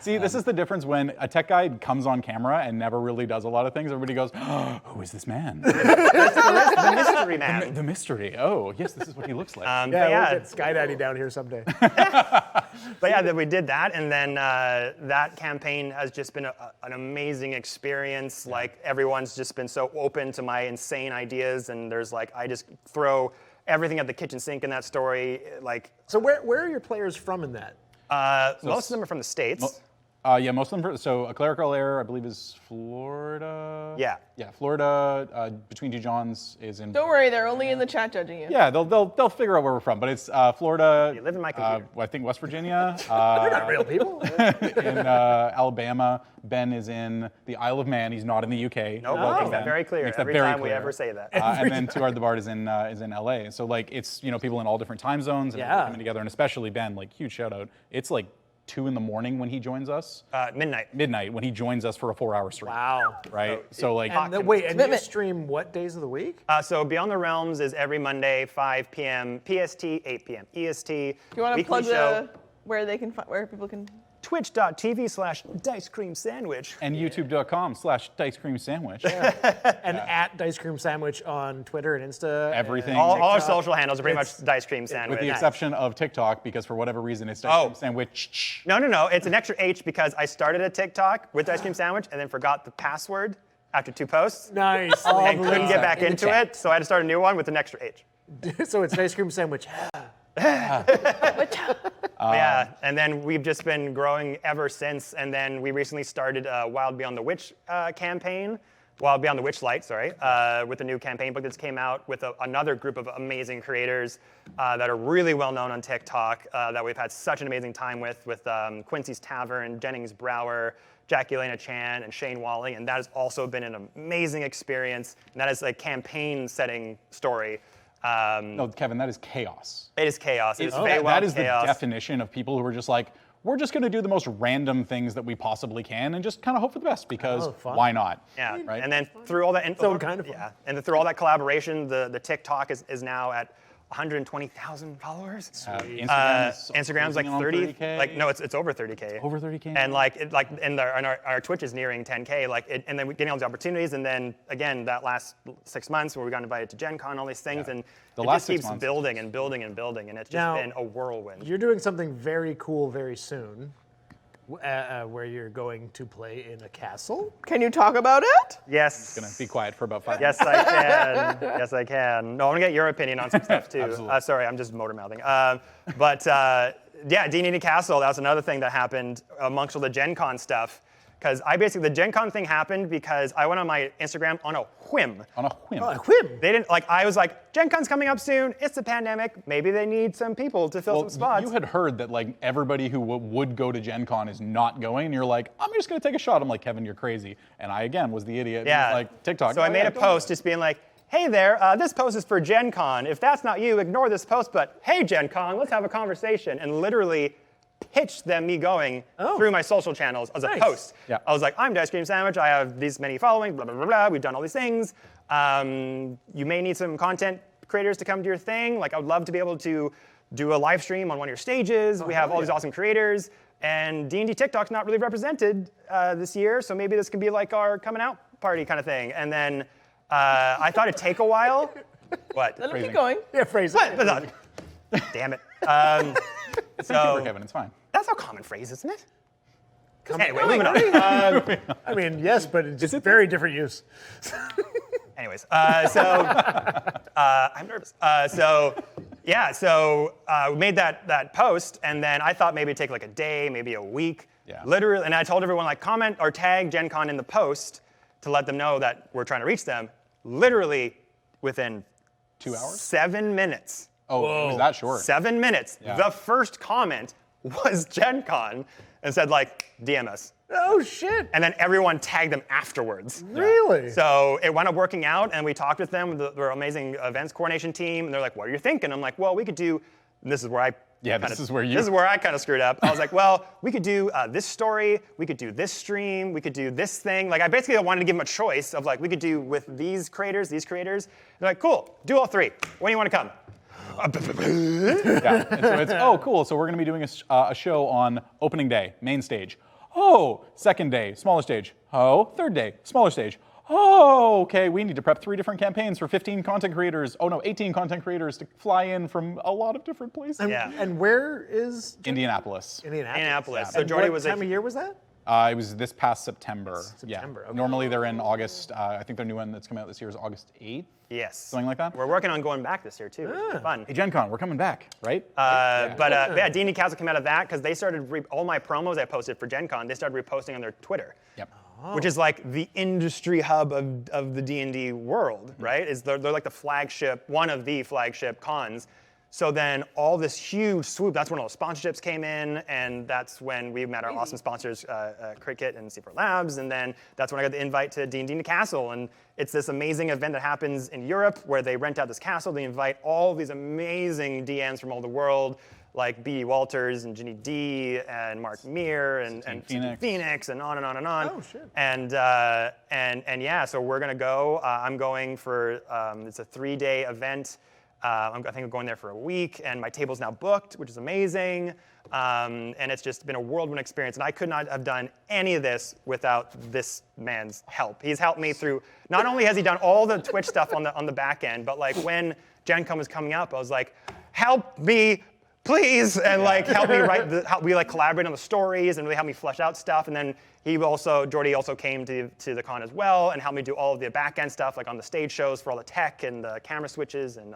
See, this is the difference when a tech guy comes on camera and never really does a lot of things. Everybody goes, oh, who is this man? The mystery man. The mystery. Oh, yes, this is what he looks like. But Yeah, yeah, we'll get Sky Daddy down here someday. But yeah, we did that, and then that campaign has just been an amazing experience. Like everyone's just been so open to my insane ideas, and there's like I just throw everything at the kitchen sink in that story. Like So where are your players from in that? most of them are from the States. Yeah, most of them. So a Clerical Error, I believe, is Florida. Yeah. Yeah, Florida. Between Two Johns is in. Don't worry, they're only in the chat judging you. Yeah, they'll figure out where we're from, but it's Florida. You live in my computer. I think West Virginia. They're not real people. in Alabama. Ben is in the Isle of Man. He's not in the UK. Nope, Welcome, makes that Ben. very clear Makes that every very time we clear. ever say that. And then Too Hard the Bard is in LA. So like it's people in all different time zones and Yeah. coming together, and especially Ben. Like huge shout out. It's like 2 in the morning when he joins us. Midnight When he joins us for a 4-hour stream. Wow. Right. So like. And and you stream what days of the week? So Beyond the Realms is every Monday, 5 p.m. PST, 8 p.m. EST. Do you want to Weekly plug show. where people can? Twitch.tv/Dicecream Sandwich. And YouTube.com/Dicecream Sandwich. And at Dicecream Sandwich on Twitter and Insta. Everything. All our TikTok. social handles are pretty much Dicecream Sandwich. With the exception of TikTok, because for whatever reason it's Dicecream Sandwich. No. It's an extra H because I started a TikTok with Dicecream Sandwich and then forgot the password after 2 posts. Nice. And couldn't get back in the into chat. it, so I had to start a new one with an extra H. So it's Dicecream Sandwich. Yeah, and then we've just been growing ever since. And then we recently started Wild Beyond the Witch campaign. Wild Beyond the Witchlight, sorry, with a new campaign book that's came out with another group of amazing creators that are really well known on TikTok that we've had such an amazing time with Quincy's Tavern, Jennings Brower, Jackie Elena Chan, and Shane Wally, and that has also been an amazing experience. And that is a campaign setting story. No, Kevin, that is chaos. It is chaos. It is That- very well that is chaos. the definition of people who are just like, we're just going to do the most random things that we possibly can and just kind of hope for the best because fun. why not? Yeah, Right? and then through all that, kind of fun. yeah, and then through all that collaboration, the TikTok is now at 120,000 followers. Instagram's like 30. 30K. Like no, it's over 30K. Over 30K. And our Twitch is nearing 10K. And then we're getting all these opportunities. And then again, that last 6 months where we got invited to Gen Con, all these things, and The it last just 6 keeps months. building and building and building, and it's just Now- been a whirlwind. You're doing something very cool very soon, where you're going to play in a castle. Can you talk about it? Yes. Gonna be quiet for about 5 Yes, minutes. I can. Yes, I can. No, I want to get your opinion on some stuff too. Absolutely. Sorry, I'm just motor mouthing. Yeah, D&D Castle. That was another thing that happened amongst all the Gen Con stuff. Because the Gen Con thing happened because I went on my Instagram on a whim. On a whim. Oh, whim. They didn't I was like, Gen Con's coming up soon. It's the pandemic. Maybe they need some people to fill some spots. You had heard that like everybody who would go to Gen Con is not going, and you're like, I'm just gonna take a shot. I'm like, Kevin, you're crazy. And I again was the idiot. Yeah. And was like TikTok. So I made a post just being like, hey there, this post is for Gen Con. If that's not you, ignore this post, but hey Gen Con, let's have a conversation. And literally pitched them me going through my social channels as a post. Yeah. I was like, I'm Dicecream Sandwich. I have these many following, blah, blah, blah, blah. We've done all these things. You may need some content creators to come to your thing. Like, I would love to be able to do a live stream on one of your stages. We have all these awesome creators. And D&D TikTok's not really represented this year, so maybe this could be like our coming out party kind of thing. And then I thought it'd take a while. What? Let him keep going. Yeah, phrase it. What? Damn it. It's so, Kevin, it's fine. That's how common phrase, isn't it? Anyway, moving on. I mean, yes, but it's just very different use. Anyways, I'm nervous. We made that post, and then I thought maybe it'd take like a day, maybe a week. Yeah. Literally, and I told everyone, like, comment or tag Gen Con in the post to let them know that we're trying to reach them. Literally within 2 hours? 7 minutes. Oh, it was that short. 7 minutes. Yeah. The first comment was Gen Con and said, like, DM us. Oh, shit. And then everyone tagged them afterwards. Really? So it wound up working out, and we talked with them, with their amazing events coordination team, and they're like, what are you thinking? I'm like, well, we could do, and this is where I this is where I kind of screwed up. I was like, well, we could do this story, we could do this stream, we could do this thing. Like, I basically wanted to give them a choice of, like, we could do with these creators. They're like, cool, do all three. When do you want to come? Yeah. And so it's, oh, cool. So we're going to be doing a show on opening day, main stage. Oh, second day, smaller stage. Oh, third day, smaller stage. Oh, okay, we need to prep 3 different campaigns for 15 content creators. Oh no, 18 content creators to fly in from a lot of different places. And where is Indianapolis. Indianapolis. So So Jordy was what time of year was that? It was this past September. September, Yeah. okay. Normally they're in August. I think their new one that's coming out this year is August 8th. Yes. Something like that. We're working on going back this year, too. It's fun. Hey, Gen Con, we're coming back, right? D&D Castle came out of that because they started, all my promos I posted for Gen Con, they started reposting on their Twitter. Yep. Which is like the industry hub of the D&D world, right? They're like the flagship, one of the flagship cons. So then all this huge swoop, that's when all the sponsorships came in, and that's when we met our awesome sponsors, Cricut and C4 Labs, and then that's when I got the invite to D&D Castle, and it's this amazing event that happens in Europe where they rent out this castle, they invite all these amazing DMs from all the world, like B.E. Walters and Ginny D and Mark Meir and Phoenix and on and on and on. Oh, shit. And yeah, so we're gonna go. I'm going for it's a 3-day event. I think I'm going there for a week, and my table's now booked, which is amazing. And it's just been a whirlwind experience, and I could not have done any of this without this man's help. He's helped me through. Not only has he done all the Twitch stuff on the back end, but like when Gen Con was coming up, I was like, help me, please, and like help me write we like collaborate on the stories and really help me flesh out stuff. And then Jordy also came to the con as well and helped me do all of the back end stuff, like on the stage shows for all the tech and the camera switches and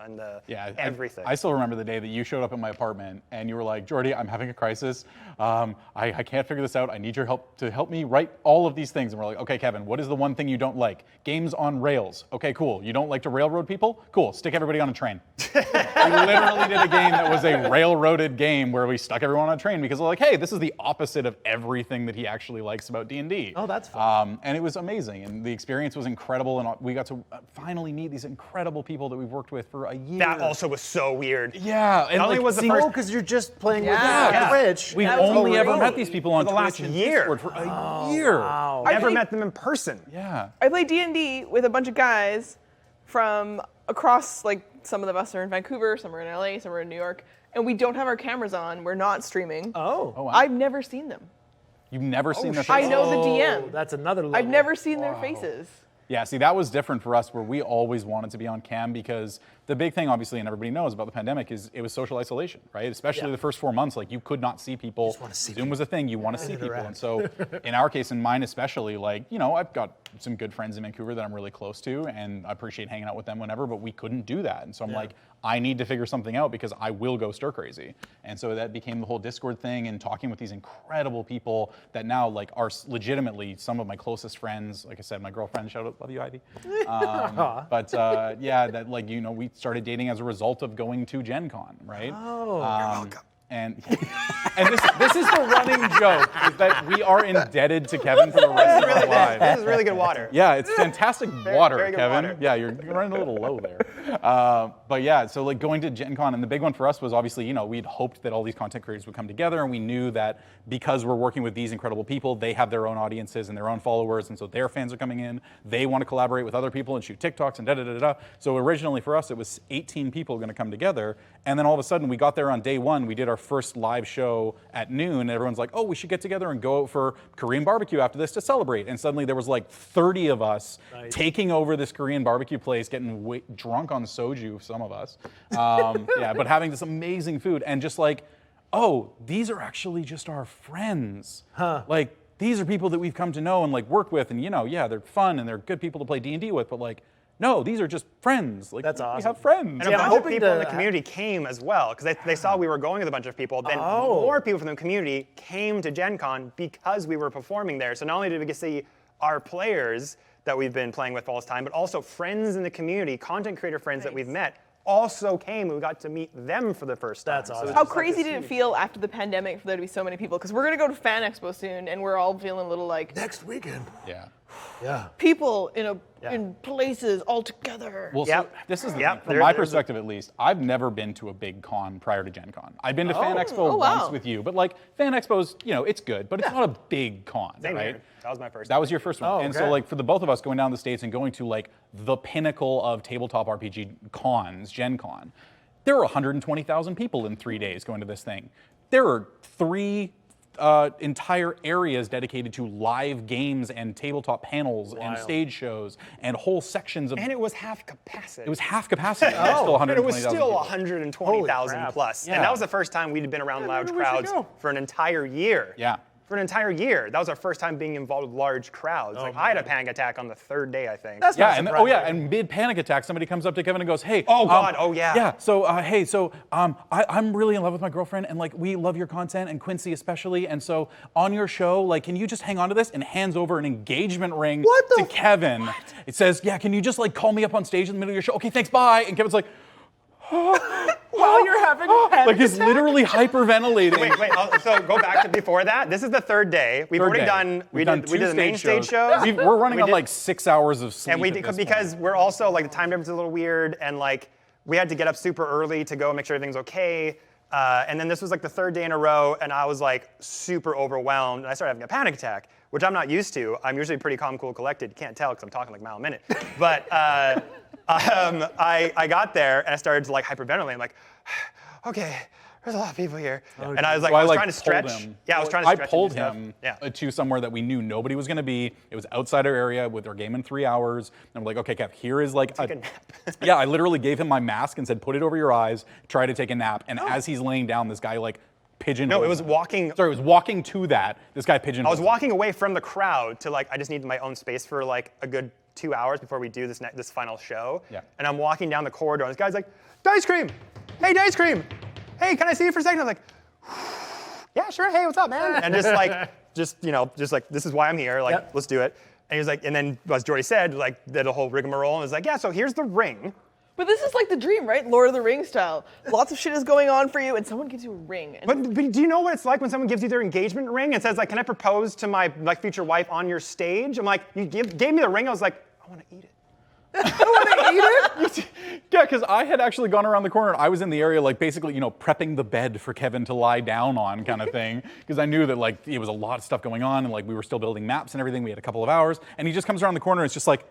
everything. I still remember the day that you showed up at my apartment and you were like, Jordy, I'm having a crisis. I can't figure this out. I need your help to help me write all of these things. And we're like, okay, Kevin, what is the one thing you don't like? Games on rails. Okay, cool. You don't like to railroad people? Cool. Stick everybody on a train. We literally did a game that was a railroaded game where we stuck everyone on a train because we're like, hey, this is the opposite of everything that he actually likes about D&D. Oh, that's fun. And it was amazing, and the experience was incredible, and we got to finally meet these incredible people that we've worked with for a year. That also was so weird. Yeah. And Not only was the first... because you're just playing Yeah. with Twitch. We've That was only great. ever met these people on For the last Twitch and year. Discord for a year. Wow. Never played- met them in person. Yeah. I play D&D with a bunch of guys from across, like, some of us are in Vancouver, some are in LA, some are in New York, and we don't have our cameras on. We're not streaming. Oh. wow. I've never seen them. You've never seen their I faces? know the DM. That's another level. I've never seen their faces. Yeah, see, that was different for us where we always wanted to be on cam because the big thing, obviously, and everybody knows about the pandemic is it was social isolation, right? Especially the first 4 months, like you could not see people. Zoom was a thing, you want to see people. And so in our case, in mine especially, like, you know, I've got some good friends in Vancouver that I'm really close to and I appreciate hanging out with them whenever, but we couldn't do that. And so I'm like, I need to figure something out because I will go stir crazy. And so that became the whole Discord thing and talking with these incredible people that now like are legitimately some of my closest friends. Like I said, my girlfriend, shout out, love you, Ivy. Yeah, that like, you know, we started dating as a result of going to Gen Con, right? Oh. You're welcome. And this is the running joke, is that we are indebted to Kevin for the rest of our lives. This is really good water. Yeah, it's fantastic water, very good Kevin. water. Yeah, you're running a little low there. But yeah, so like going to Gen Con, and the big one for us was obviously, you know, we'd hoped that all these content creators would come together, and we knew that because we're working with these incredible people, they have their own audiences and their own followers, and so their fans are coming in. They want to collaborate with other people and shoot TikToks and da-da-da-da. So originally for us, it was 18 people going to come together, and then all of a sudden we got there on day one, we did our first live show at noon, and everyone's like, oh, we should get together and go out for Korean barbecue after this to celebrate. And suddenly there was like 30 of us taking over this Korean barbecue place, getting drunk on soju, some of us. Yeah, but having this amazing food and just like, oh, these are actually just our friends. Like, these are people that we've come to know and like work with, and you know, yeah, they're fun and they're good people to play D&D with, but like, no, these are just friends. Like, That's awesome. We have friends. And a bunch of people in the community came as well, because they saw we were going with a bunch of people. Then more people from the community came to Gen Con because we were performing there. So not only did we get to see our players that we've been playing with all this time, but also friends in the community, content creator friends that we've met, also came and we got to meet them for the first time. That's awesome. How crazy did it feel after the pandemic for there to be so many people? Because we're going to go to Fan Expo soon, and we're all feeling a little like, Next weekend. Yeah. Yeah. people in places all together. Well, Yep. so this is the Yep. thing. From my perspective, at least, I've never been to a big con prior to Gen Con. I've been to Fan Expo wow. once with you, but like Fan Expo's, you know, it's good, but it's not a big con, Same right? here. That was my first. That was your first one. Oh, And so okay. like for the both of us going down the States and going to like the pinnacle of tabletop RPG cons, Gen Con, there were 120,000 people in 3 days going to this thing. There are 3 entire areas dedicated to live games and tabletop panels and stage shows and whole sections of. And it was half capacity. It was half capacity. And it's still And it was 120,000 still people. 120,000 crap. plus. Yeah. And that was the first time we'd been around loud maybe we should crowds go. for an entire year. Yeah. For an entire year. That was our first time being involved with large crowds. Like I had a panic attack on the 3rd day, I think. That's Yeah, not and surprising. and mid panic attack, somebody comes up to Kevin and goes, "Hey, Oh, God, oh, yeah. yeah. So hey, so I'm really in love with my girlfriend, and like we love your content, and Quincy especially, and so on your show, like, can you just hang on to this?" And hands over an engagement ring to Kevin. It says, "Yeah, can you just like call me up on stage in the middle of your show? Okay, thanks, bye." And Kevin's like, While you're having a panic like he's literally hyperventilating. Wait, so go back to before that. This is the 3rd day. We've already done, we did two the main stage shows. shows. We're running We on did- like 6 hours of sleep. And we at did, this because point. we're also, like, the time difference is a little weird, and like, we had to get up super early to go and make sure everything's okay. And then this was like the 3rd day in a row, and I was like super overwhelmed, and I started having a panic attack, which I'm not used to. I'm usually pretty calm, cool, collected. You can't tell because I'm talking like a mile a minute. But I got there, and I started to like hyperventilate. I'm like, okay, there's a lot of people here. And I was like, So I was like, trying to pulled stretch. him. Yeah, I was trying to I stretch. pulled and do him stuff. Yeah. to somewhere that we knew nobody was going to be. It was outside our area with our game in 3 hours. And we're like, okay, Kev, here is like Take a nap. yeah, I literally gave him my mask and said, put it over your eyes, try to take a nap. And Oh. as he's laying down, this guy like pigeonholed No, it was him. walking. Sorry, it was walking to that. This guy I pigeonholed was walking away from the crowd to like, I just needed my own space for like a good 2 hours before we do this final show. Yeah. And I'm walking down the corridor, and this guy's like, Dicecream! Hey, Dicecream! Hey, can I see you for a second? I was like, yeah, sure. Hey, what's up, man? And just like, this is why I'm here. Like, Yep. let's do it. And he was like, and then as Jordy said, like, did a whole rigmarole, and was like, yeah, so here's the ring. But this is like the dream, right? Lord of the Rings style. Lots of shit is going on for you, and someone gives you a ring. And But do you know what it's like when someone gives you their engagement ring and says, like, can I propose to my like future wife on your stage? I'm like, you gave me the ring. I was like, I want to eat it. Yeah, because I had actually gone around the corner. I was in the area, like basically, you know, prepping the bed for Kevin to lie down on, kind of thing. Because I knew that like it was a lot of stuff going on, and like we were still building maps and everything. We had a couple of hours, and he just comes around the corner and it's just like,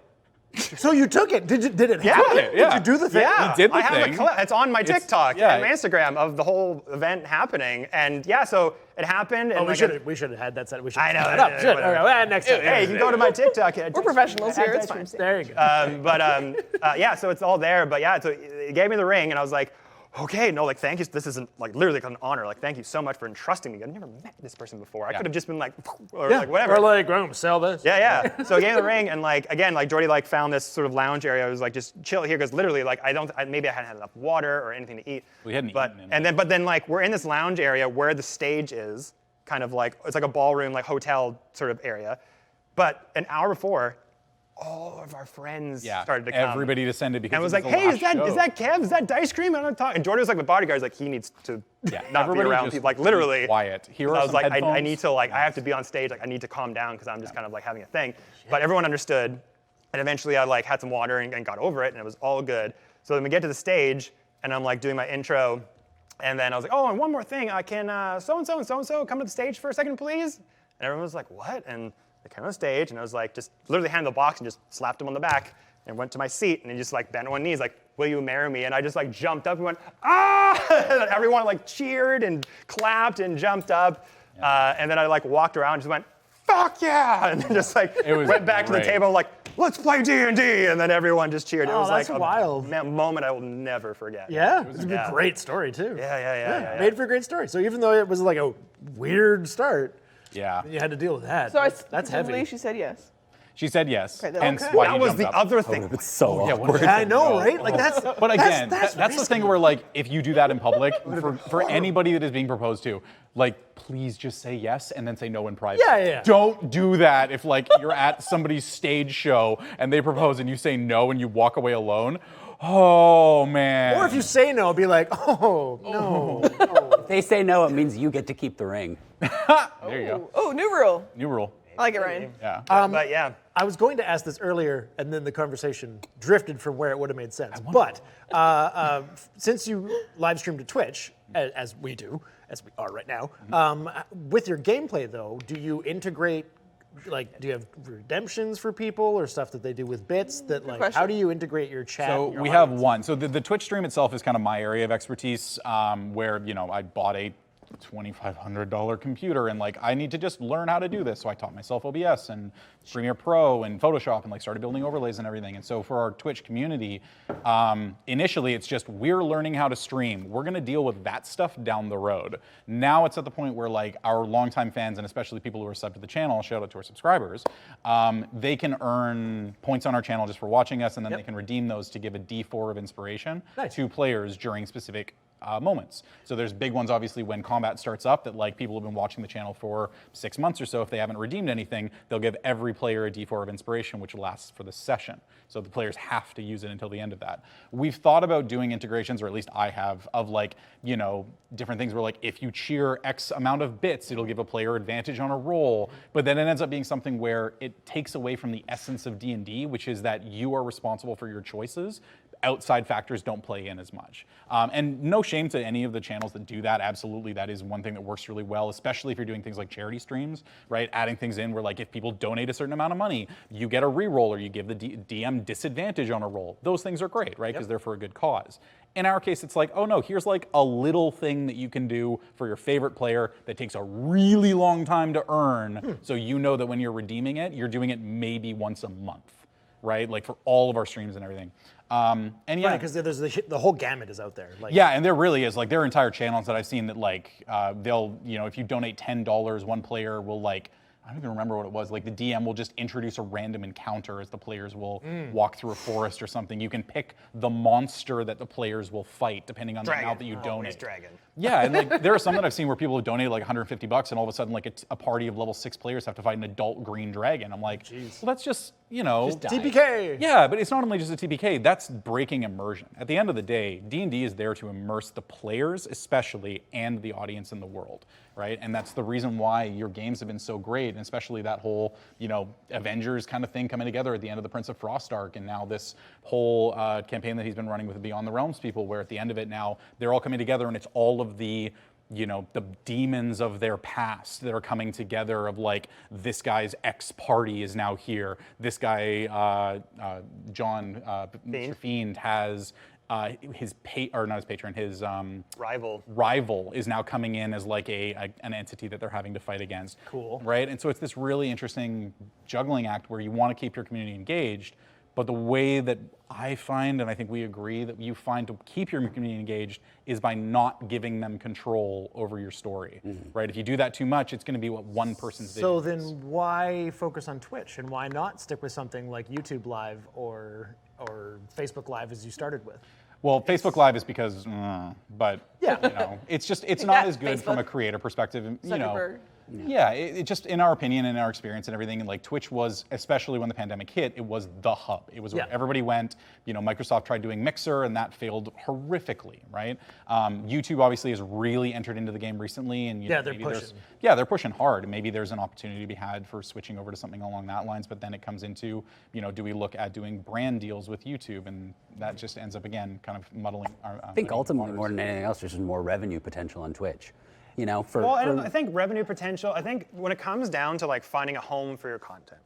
So you took it? Did it? Yeah. happen? Took it, yeah. Did you do the thing? Yeah, He did the I have thing. a clip. It's on my TikTok yeah. and my Instagram of the whole event happening. And yeah, so it happened. And Oh, like, we should have had that set. We should. I know, Set it up. yeah, Shit. whatever. Okay, well, next time. Hey, you can go to my TikTok. we're professionals here. It's fine. There you go. Yeah, so it's all there. But yeah, so he gave me the ring, and I was like, okay, no, like, thank you. This isn't like literally an honor. Like, thank you so much for entrusting me. I've never met this person before. I Yeah. could have just been like, or like whatever. Or like, boom, sell this. Yeah. So I gave him the ring, and like again, like Jordy like found this sort of lounge area. I was like, just chill here, because literally, like maybe I hadn't had enough water or anything to eat. We hadn't but, eaten and then but then like we're in this lounge area where the stage is, kind of like it's like a ballroom, like hotel sort of area. But an hour before, all of our friends Yeah, started to come. everybody descended because And it was like, the hey, last is that show. Kev? Is that Dicecream? And Jordan was like the bodyguard. He's like, he needs to not be everybody around just people. Like be literally. quiet. Here are I was some like, I headphones. need to I have to be on stage. Like I need to calm down because I'm just kind of like having a thing. But everyone understood. And eventually I like had some water and got over it and it was all good. So then we get to the stage and I'm like doing my intro. And then I was like, oh, and one more thing. Can so-and-so and so-and-so come to the stage for a second, please? And everyone was like, what? And they came on stage, and I was like, just literally handed the box and just slapped him on the back and went to my seat. And he just like bent on one knee, like, will you marry me? And I just like jumped up and went, ah! And everyone like cheered and clapped and jumped up. And then I like walked around and just went, fuck yeah! And then just like went back to the table and like, let's play D&D. And then everyone just cheered. It was that's like wild. a moment I will never forget. Yeah, it's a great story too. Yeah. Made for a great story. So even though it was like a weird start, Yeah. you had to deal with that. So that's heavy. presumably she said yes. She said yes. Okay, hence okay. why That he was jumped the up. other thing. It's so awkward. Yeah, I know, right? Like that's. But again, that's the risky. thing where like if you do that in public, for anybody that is being proposed to, like please just say yes and then say no in private. Yeah. Don't do that if like you're at somebody's stage show and they propose and you say no and you walk away alone. Oh man. Or if you say no, be like, oh no. If they say no, it means you get to keep the ring. There you go. Oh, new rule. New rule. I like it, Ryan. Yeah. But yeah. I was going to ask this earlier, and then the conversation drifted from where it would have made sense. But since you live stream to Twitch, as we do, as we are right now, with your gameplay though, do you integrate? Like, do you have redemptions for people or stuff that they do with bits? That like, question. how do you integrate your chat? So and your we have audience? one. So the Twitch stream itself is kind of my area of expertise, where I bought a $2,500 computer and like I need to just learn how to do this. So I taught myself OBS and Premiere Pro and Photoshop and like started building overlays and everything. And so for our Twitch community, initially it's just we're learning how to stream. We're gonna deal with that stuff down the road. Now it's at the point where like our longtime fans and especially people who are subbed to the channel, shout out to our subscribers, they can earn points on our channel just for watching us and then they can redeem those to give a D4 of inspiration to players during specific moments. So there's big ones obviously when combat starts up that like people have been watching the channel for 6 months or so. If they haven't redeemed anything, they'll give every player a D4 of inspiration, which lasts for the session. So the players have to use it until the end of that. We've thought about doing integrations, or at least I have, of like, different things where like if you cheer X amount of bits, it'll give a player advantage on a roll. But then it ends up being something where it takes away from the essence of D&D, which is that you are responsible for your choices. Outside factors don't play in as much. And no shame to any of the channels that do that. Absolutely, that is one thing that works really well, especially if you're doing things like charity streams, right? Adding things in where like if people donate a certain amount of money, you get a re-roll or you give the DM disadvantage on a roll. Those things are great, right? Because they're for a good cause. In our case, it's like, oh no, here's like a little thing that you can do for your favorite player that takes a really long time to earn. So you know that when you're redeeming it, you're doing it maybe once a month, right? Like for all of our streams and everything. And yeah, because there's the whole gamut is out there. Like, yeah, and there really is. Like there are entire channels that I've seen that like they'll, if you donate $10, one player will like, I don't even remember what it was. Like the DM will just introduce a random encounter as the players will walk through a forest or something. You can pick the monster that the players will fight depending on the amount that you donate. Dragon. Yeah, and like there are some that I've seen where people have donated like $150 and all of a sudden like a party of level 6 players have to fight an adult green dragon. I'm like, well, that's just, TPK. Yeah, but it's not only just a TPK, that's breaking immersion. At the end of the day, D&D is there to immerse the players especially and the audience in the world, right? And that's the reason why your games have been so great, and especially that whole, Avengers kind of thing coming together at the end of the Prince of Frost arc, and now this whole campaign that he's been running with the Beyond the Realms people, where at the end of it now, they're all coming together and it's all of the the demons of their past that are coming together of like, this guy's ex-party is now here. This guy, John, Mr. Fiend has his rival is now coming in as like an entity that they're having to fight against. Cool. Right? And so it's this really interesting juggling act where you want to keep your community engaged, but the way that I find, and I think we agree, that you find to keep your community engaged is by not giving them control over your story, right? If you do that too much, it's going to be what one person's vision So is. then why focus on Twitch, and why not stick with something like YouTube Live or Facebook Live as you started with? Well, Facebook Live is because, but Yeah. it's not as good Facebook. from a creator perspective. Zuckerberg. Yeah, it just, in our opinion and in our experience and everything, like Twitch was, especially when the pandemic hit, it was the hub. It was where everybody went. You know, Microsoft tried doing Mixer and that failed horrifically, right? YouTube obviously has really entered into the game recently, and they're pushing. They're pushing hard. Maybe there's an opportunity to be had for switching over to something along that lines, but then it comes into, you know, do we look at doing brand deals with YouTube, and that just ends up again kind of muddling our. I think ultimately, more than anything else, there's just more revenue potential on Twitch. You know, I think revenue potential. I think when it comes down to like finding a home for your content,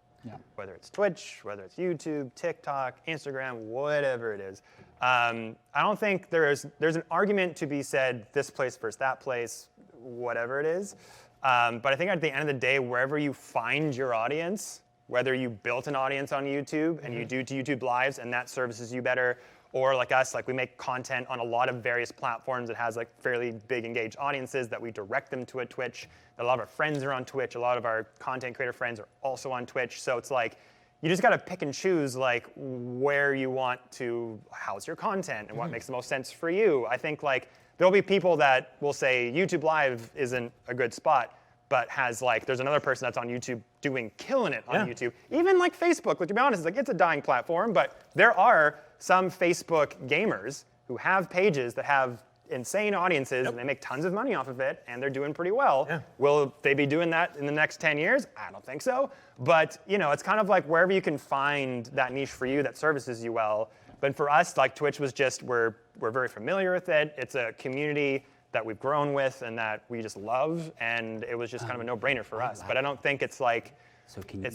whether it's Twitch, whether it's YouTube, TikTok, Instagram, whatever it is, I don't think there's an argument to be said this place versus that place, whatever it is. But I think at the end of the day, wherever you find your audience, whether you built an audience on YouTube and you do YouTube lives and that services you better, or like us, like we make content on a lot of various platforms that has like fairly big engaged audiences that we direct them to a Twitch. A lot of our friends are on Twitch. A lot of our content creator friends are also on Twitch. So it's like, you just gotta pick and choose like where you want to house your content and what makes the most sense for you. I think like there'll be people that will say YouTube Live isn't a good spot, but has like, there's another person that's on YouTube killing it on YouTube. Even like Facebook, like to be honest, it's like it's a dying platform, but there are some Facebook gamers who have pages that have insane audiences and they make tons of money off of it and they're doing pretty well. Will they be doing that in the next 10 years? I don't think so. But you know, it's kind of like wherever you can find that niche for you that services you well. But for us, like Twitch was just, we're very familiar with it. It's a community that we've grown with and that we just love, and it was just kind of a no-brainer for us. But I don't think it's like,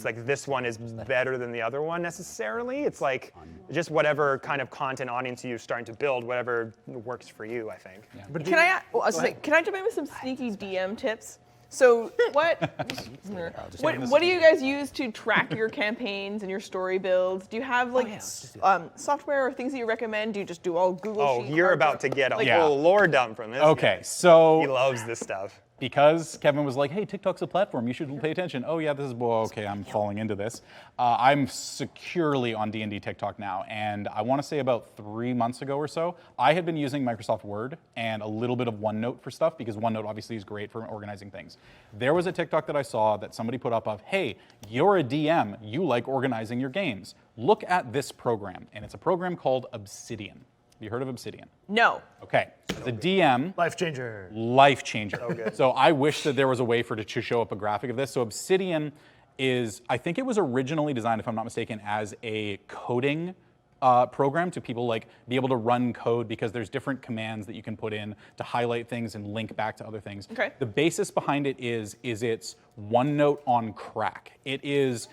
like this one is better than the other one necessarily. It's like just whatever kind of content audience you're starting to build, whatever works for you, I think. But can I jump in with some sneaky DM tips? So what do you guys use to track your campaigns and your story builds? Do you have like software or things that you recommend? Do you just do all Google Sheets? You're about to get a whole lore dump from this. Okay, so he loves this stuff. Because Kevin was like, hey, TikTok's a platform, you should pay attention. Oh yeah, this is, well, okay, I'm falling into this. I'm securely on D&D TikTok now, and I want to say about 3 months ago or so, I had been using Microsoft Word and a little bit of OneNote for stuff, because OneNote obviously is great for organizing things. There was a TikTok that I saw that somebody put up of, hey, you're a DM, you like organizing your games. Look at this program, and it's a program called Obsidian. Have you heard of Obsidian? No. Okay, the DM. Life changer. Life changer. So I wish that there was a way for it to show up a graphic of this. So Obsidian is, I think it was originally designed, if I'm not mistaken, as a coding program to people like be able to run code, because there's different commands that you can put in to highlight things and link back to other things. Okay. The basis behind it is it's OneNote on crack. It is.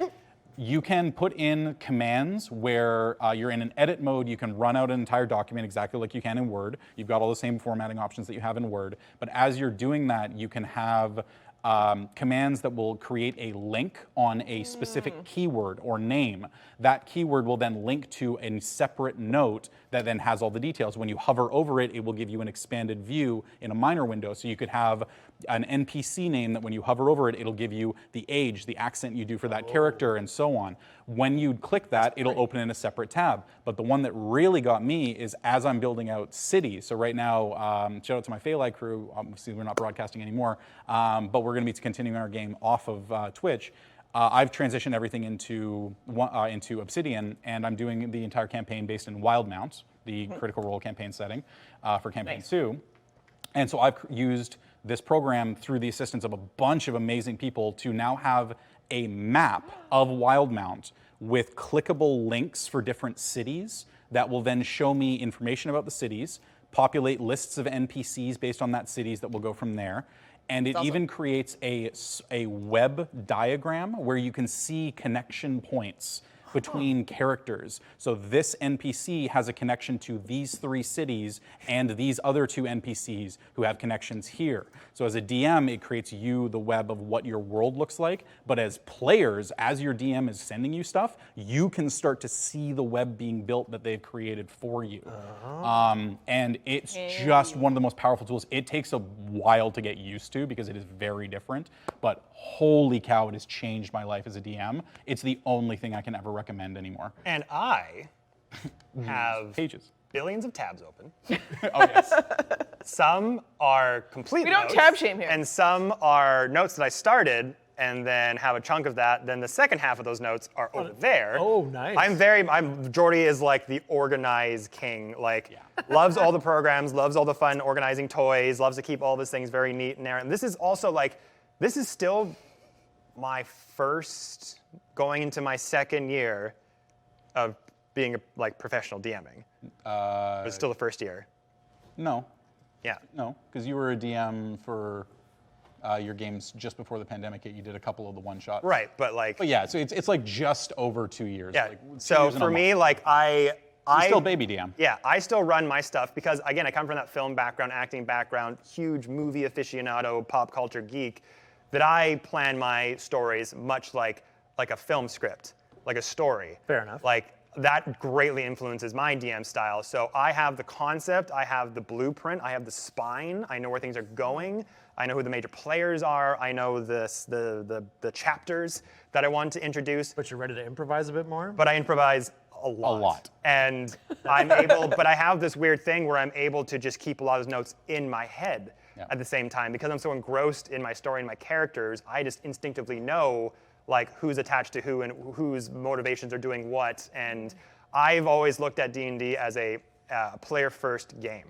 You can put in commands where you're in an edit mode. You can run out an entire document exactly like you can in Word. You've got all the same formatting options that you have in Word. But as you're doing that, you can have commands that will create a link on a specific keyword or name. That keyword will then link to a separate note that then has all the details. When you hover over it, it will give you an expanded view in a minor window. So you could have an NPC name that when you hover over it, it'll give you the age, the accent you do for that character, and so on. When you click that, it'll open in a separate tab. But the one that really got me is as I'm building out cities. So right now, shout out to my Phalai crew. Obviously, we're not broadcasting anymore, but we're going to be continuing our game off of Twitch. I've transitioned everything into Obsidian, and I'm doing the entire campaign based in Wildemount, the Critical Role campaign setting for campaign 2. And so I've used this program through the assistance of a bunch of amazing people to now have a map of Wildemount with clickable links for different cities that will then show me information about the cities, populate lists of NPCs based on that cities that will go from there. And it even creates a web diagram where you can see connection points between characters. So this NPC has a connection to these 3 cities and these other 2 NPCs who have connections here. So as a DM, it creates you the web of what your world looks like. But as players, as your DM is sending you stuff, you can start to see the web being built that they've created for you. And it's just one of the most powerful tools. It takes a while to get used to because it is very different, but holy cow, it has changed my life as a DM. It's the only thing I can ever recommend anymore. And I have pages. billions of tabs open. Oh, yes. Some are complete We don't notes, tab shame here. and some are notes that I started and then have a chunk of that. Then the second half of those notes are over there. Oh, nice. Jordy is like the organized king. Like, loves all the programs, loves all the fun organizing toys, loves to keep all these things very neat and there. And this is also like, this is still my first, going into my second year of being like professional DMing. It's still the first year. No. Yeah. No, because you were a DM for your games just before the pandemic. You did a couple of the one-shots. Right, but like. But yeah, so it's like just over 2 years. Yeah. Like 2 So years and a for me, month. like You're still baby DM. Yeah, I still run my stuff because, again, I come from that film background, acting background, huge movie aficionado, pop culture geek, that I plan my stories much like a film script, like a story. Fair enough. Like, that greatly influences my DM style. So I have the concept, I have the blueprint, I have the spine, I know where things are going, I know who the major players are, I know the chapters that I want to introduce. But you're ready to improvise a bit more? But I improvise a lot. A lot. And I'm able, but I have this weird thing where I'm able to just keep a lot of those notes in my head at the same time. Because I'm so engrossed in my story and my characters, I just instinctively know like who's attached to who and whose motivations are doing what. And I've always looked at D&D as a player-first game.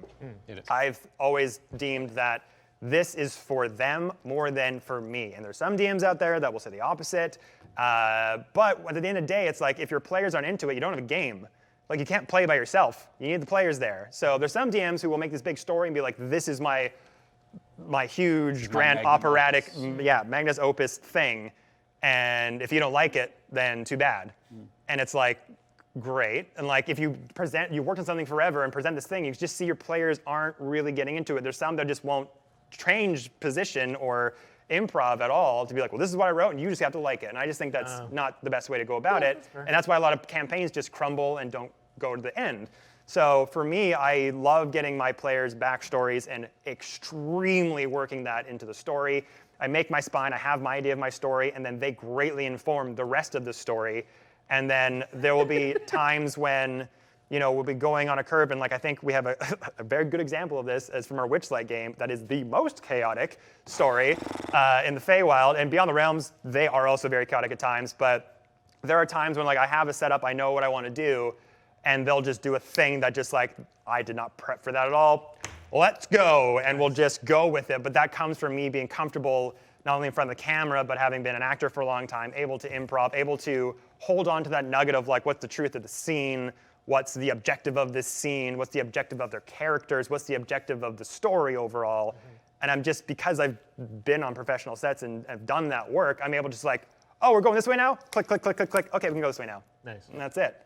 It is. I've always deemed that this is for them more than for me. And there's some DMs out there that will say the opposite. But at the end of the day, it's like if your players aren't into it, you don't have a game. Like, you can't play by yourself. You need the players there. So there's some DMs who will make this big story and be like, this is my huge, grand, magnum operatic, opus. magnus opus thing. And if you don't like it, then too bad. And it's like, great. And like, if you worked on something forever and present this thing, you just see your players aren't really getting into it. There's some that just won't change position or improv at all to be like, well, this is what I wrote and you just have to like it. And I just think that's not the best way to go about it. And that's why a lot of campaigns just crumble and don't go to the end. So for me, I love getting my players' backstories and extremely working that into the story. I make my spine, I have my idea of my story, and then they greatly inform the rest of the story. And then there will be times when, we'll be going on a curve, and like I think we have a very good example of this as from our Witchlight game that is the most chaotic story in the Feywild. And Beyond the Realms, they are also very chaotic at times, but there are times when like I have a setup, I know what I want to do, and they'll just do a thing that just like, I did not prep for that at all. Let's go, and we'll just go with it. But that comes from me being comfortable not only in front of the camera, but having been an actor for a long time, able to improv, able to hold on to that nugget of like, what's the truth of the scene? What's the objective of this scene? What's the objective of their characters? What's the objective of the story overall? Mm-hmm. And I'm just, because I've been on professional sets and have done that work, I'm able to just like, oh, we're going this way now? Click, click, click, click, click. Okay, we can go this way now. Nice. And that's it.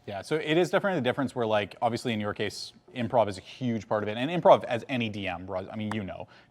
Yeah, so it is definitely the difference where, like, obviously in your case, improv is a huge part of it. And improv, as any DM, I mean,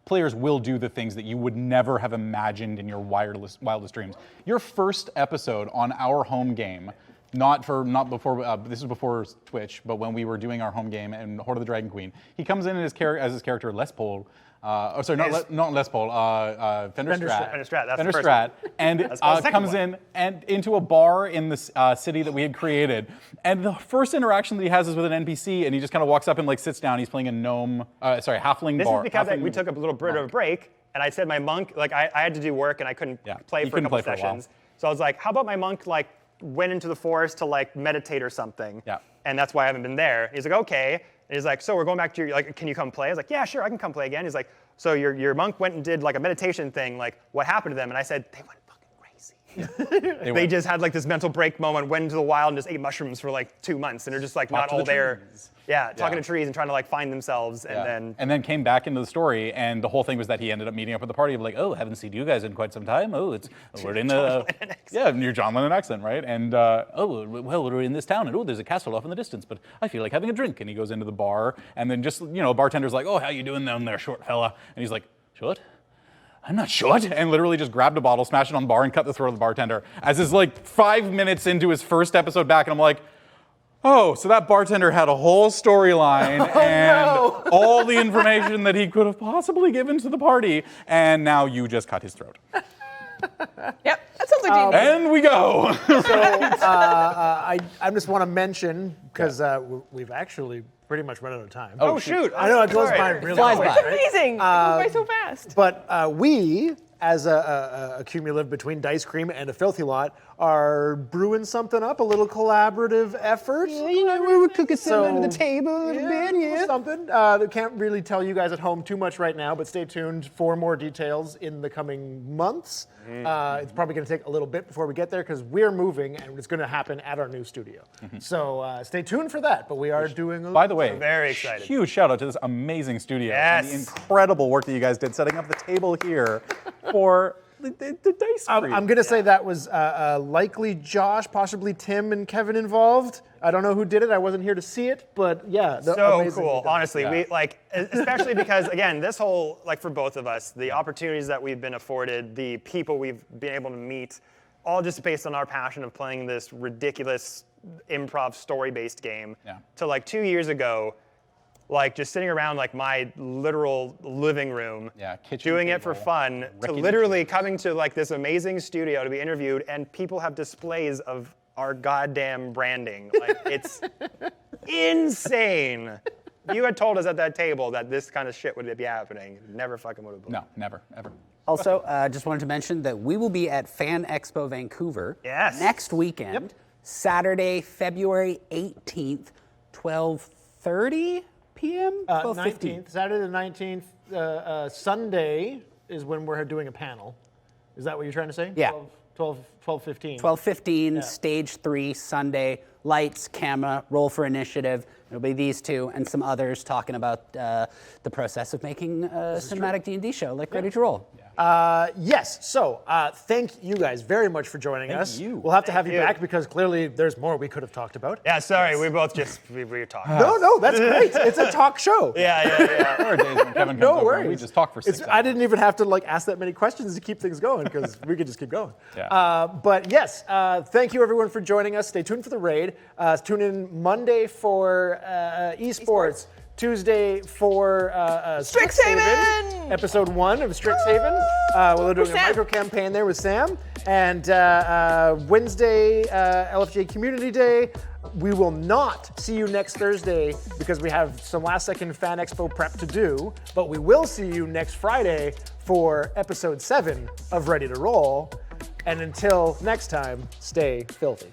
players will do the things that you would never have imagined in your wildest dreams. Your first episode on our home game, not before, this is before Twitch, but when we were doing our home game in Horde of the Dragon Queen, he comes in as his character Les Paul. Not Les Paul. Fender Strat. Fender Strat. That's Fender the first Strat, one. and comes one. in and into a bar in this city that we had created. And the first interaction that he has is with an NPC, and he just kind of walks up and like sits down. He's playing a halfling This bar. is because halfling we took a little bit of a break, and I said my monk, like I had to do work and I couldn't play for a couple sessions. So I was like, how about my monk like went into the forest to like meditate or something? Yeah. And that's why I haven't been there. He's like, okay. And he's like, so wewe're going back to your, like, can you come play? I was like, yeah, sure, I can come play again. He's like, so your monk went and did like a meditation thing, like what happened to them? And I said, they went fucking crazy. They just had like this mental break moment, went into the wild and just ate mushrooms for like 2 months, and they're just like not all there. Yeah, talking to trees and trying to like find themselves, and then came back into the story, and the whole thing was that he ended up meeting up with the party of like, oh, haven't seen you guys in quite some time. Oh, we're in your John Lennon accent, right? And we're in this town, and there's a castle off in the distance, but I feel like having a drink. And he goes into the bar, and then just a bartender's like, oh, how you doing down there, short fella? And he's like, short? I'm not short. And literally just grabbed a bottle, smashed it on the bar, and cut the throat of the bartender. As is like 5 minutes into his first episode back, and I'm like, oh, so that bartender had a whole storyline all the information that he could have possibly given to the party, and now you just cut his throat. Yep, that sounds like D&D. And we go. I just want to mention, because we've actually pretty much run out of time. Oh shoot! I know it goes Sorry. by really Flies quick, by. It's right? amazing. It goes by so fast. But we, as a cumulative between Dicecream and a Filthy Lot, are brewing something up, a little collaborative effort. we were cooking something under the So, table a little bit, yeah. Something. I can't really tell you guys at home too much right now, but stay tuned for more details in the coming months. It's probably going to take a little bit before we get there because we're moving and it's going to happen at our new studio. So stay tuned for that. But we are doing a By the way, Very excited. huge shout out to this amazing studio and the Yes. incredible work that you guys did setting up the table here for the Dicecream. I'm going to say that was likely Josh, possibly Tim and Kevin involved. I don't know who did it. I wasn't here to see it, but yeah. So amazingly cool, done. honestly. Yeah. We like, especially because again, this whole for both of us, the opportunities that we've been afforded, the people we've been able to meet, all just based on our passion of playing this ridiculous improv story-based game. Yeah. To 2 years ago, just sitting around my literal living room, kitchen doing it for table, fun, to wrecking literally coming to this amazing studio to be interviewed, and people have displays of our goddamn branding. It's insane. If you had told us at that table that this kind of shit would be happening, never fucking would have believed. No, never, ever. Also, just wanted to mention that we will be at Fan Expo Vancouver Yes. next weekend, Saturday, February 18th, 12:30 p.m. 12:15. 19th, Saturday the 19th. Sunday is when we're doing a panel. Is that what you're trying to say? Yeah. 12:15. 12:15, stage 3, Sunday, lights, camera, roll for initiative. It'll be these two and some others talking about the process of making a cinematic D&D show like Ready to Roll. Yes. So thank you guys very much for joining us. you. We'll have to have you you. back because clearly there's more we could have talked about. Yeah, sorry, we both just we were talking. No, that's great. It's a talk show. Yeah. There are days when Kevin comes No over and we worries. just talk for 6 hours. I didn't even have to ask that many questions to keep things going because we could just keep going. Yeah. But yes, thank you everyone for joining us. Stay tuned for the raid. Tune in Monday for esports. Tuesday for Strixhaven! Episode 1 of Strixhaven. We're doing a Sam. micro campaign there with Sam. And Wednesday, LFJ Community Day. We will not see you next Thursday because we have some last second Fan Expo prep to do, but we will see you next Friday for episode 7 of Ready to Roll. And until next time, stay filthy.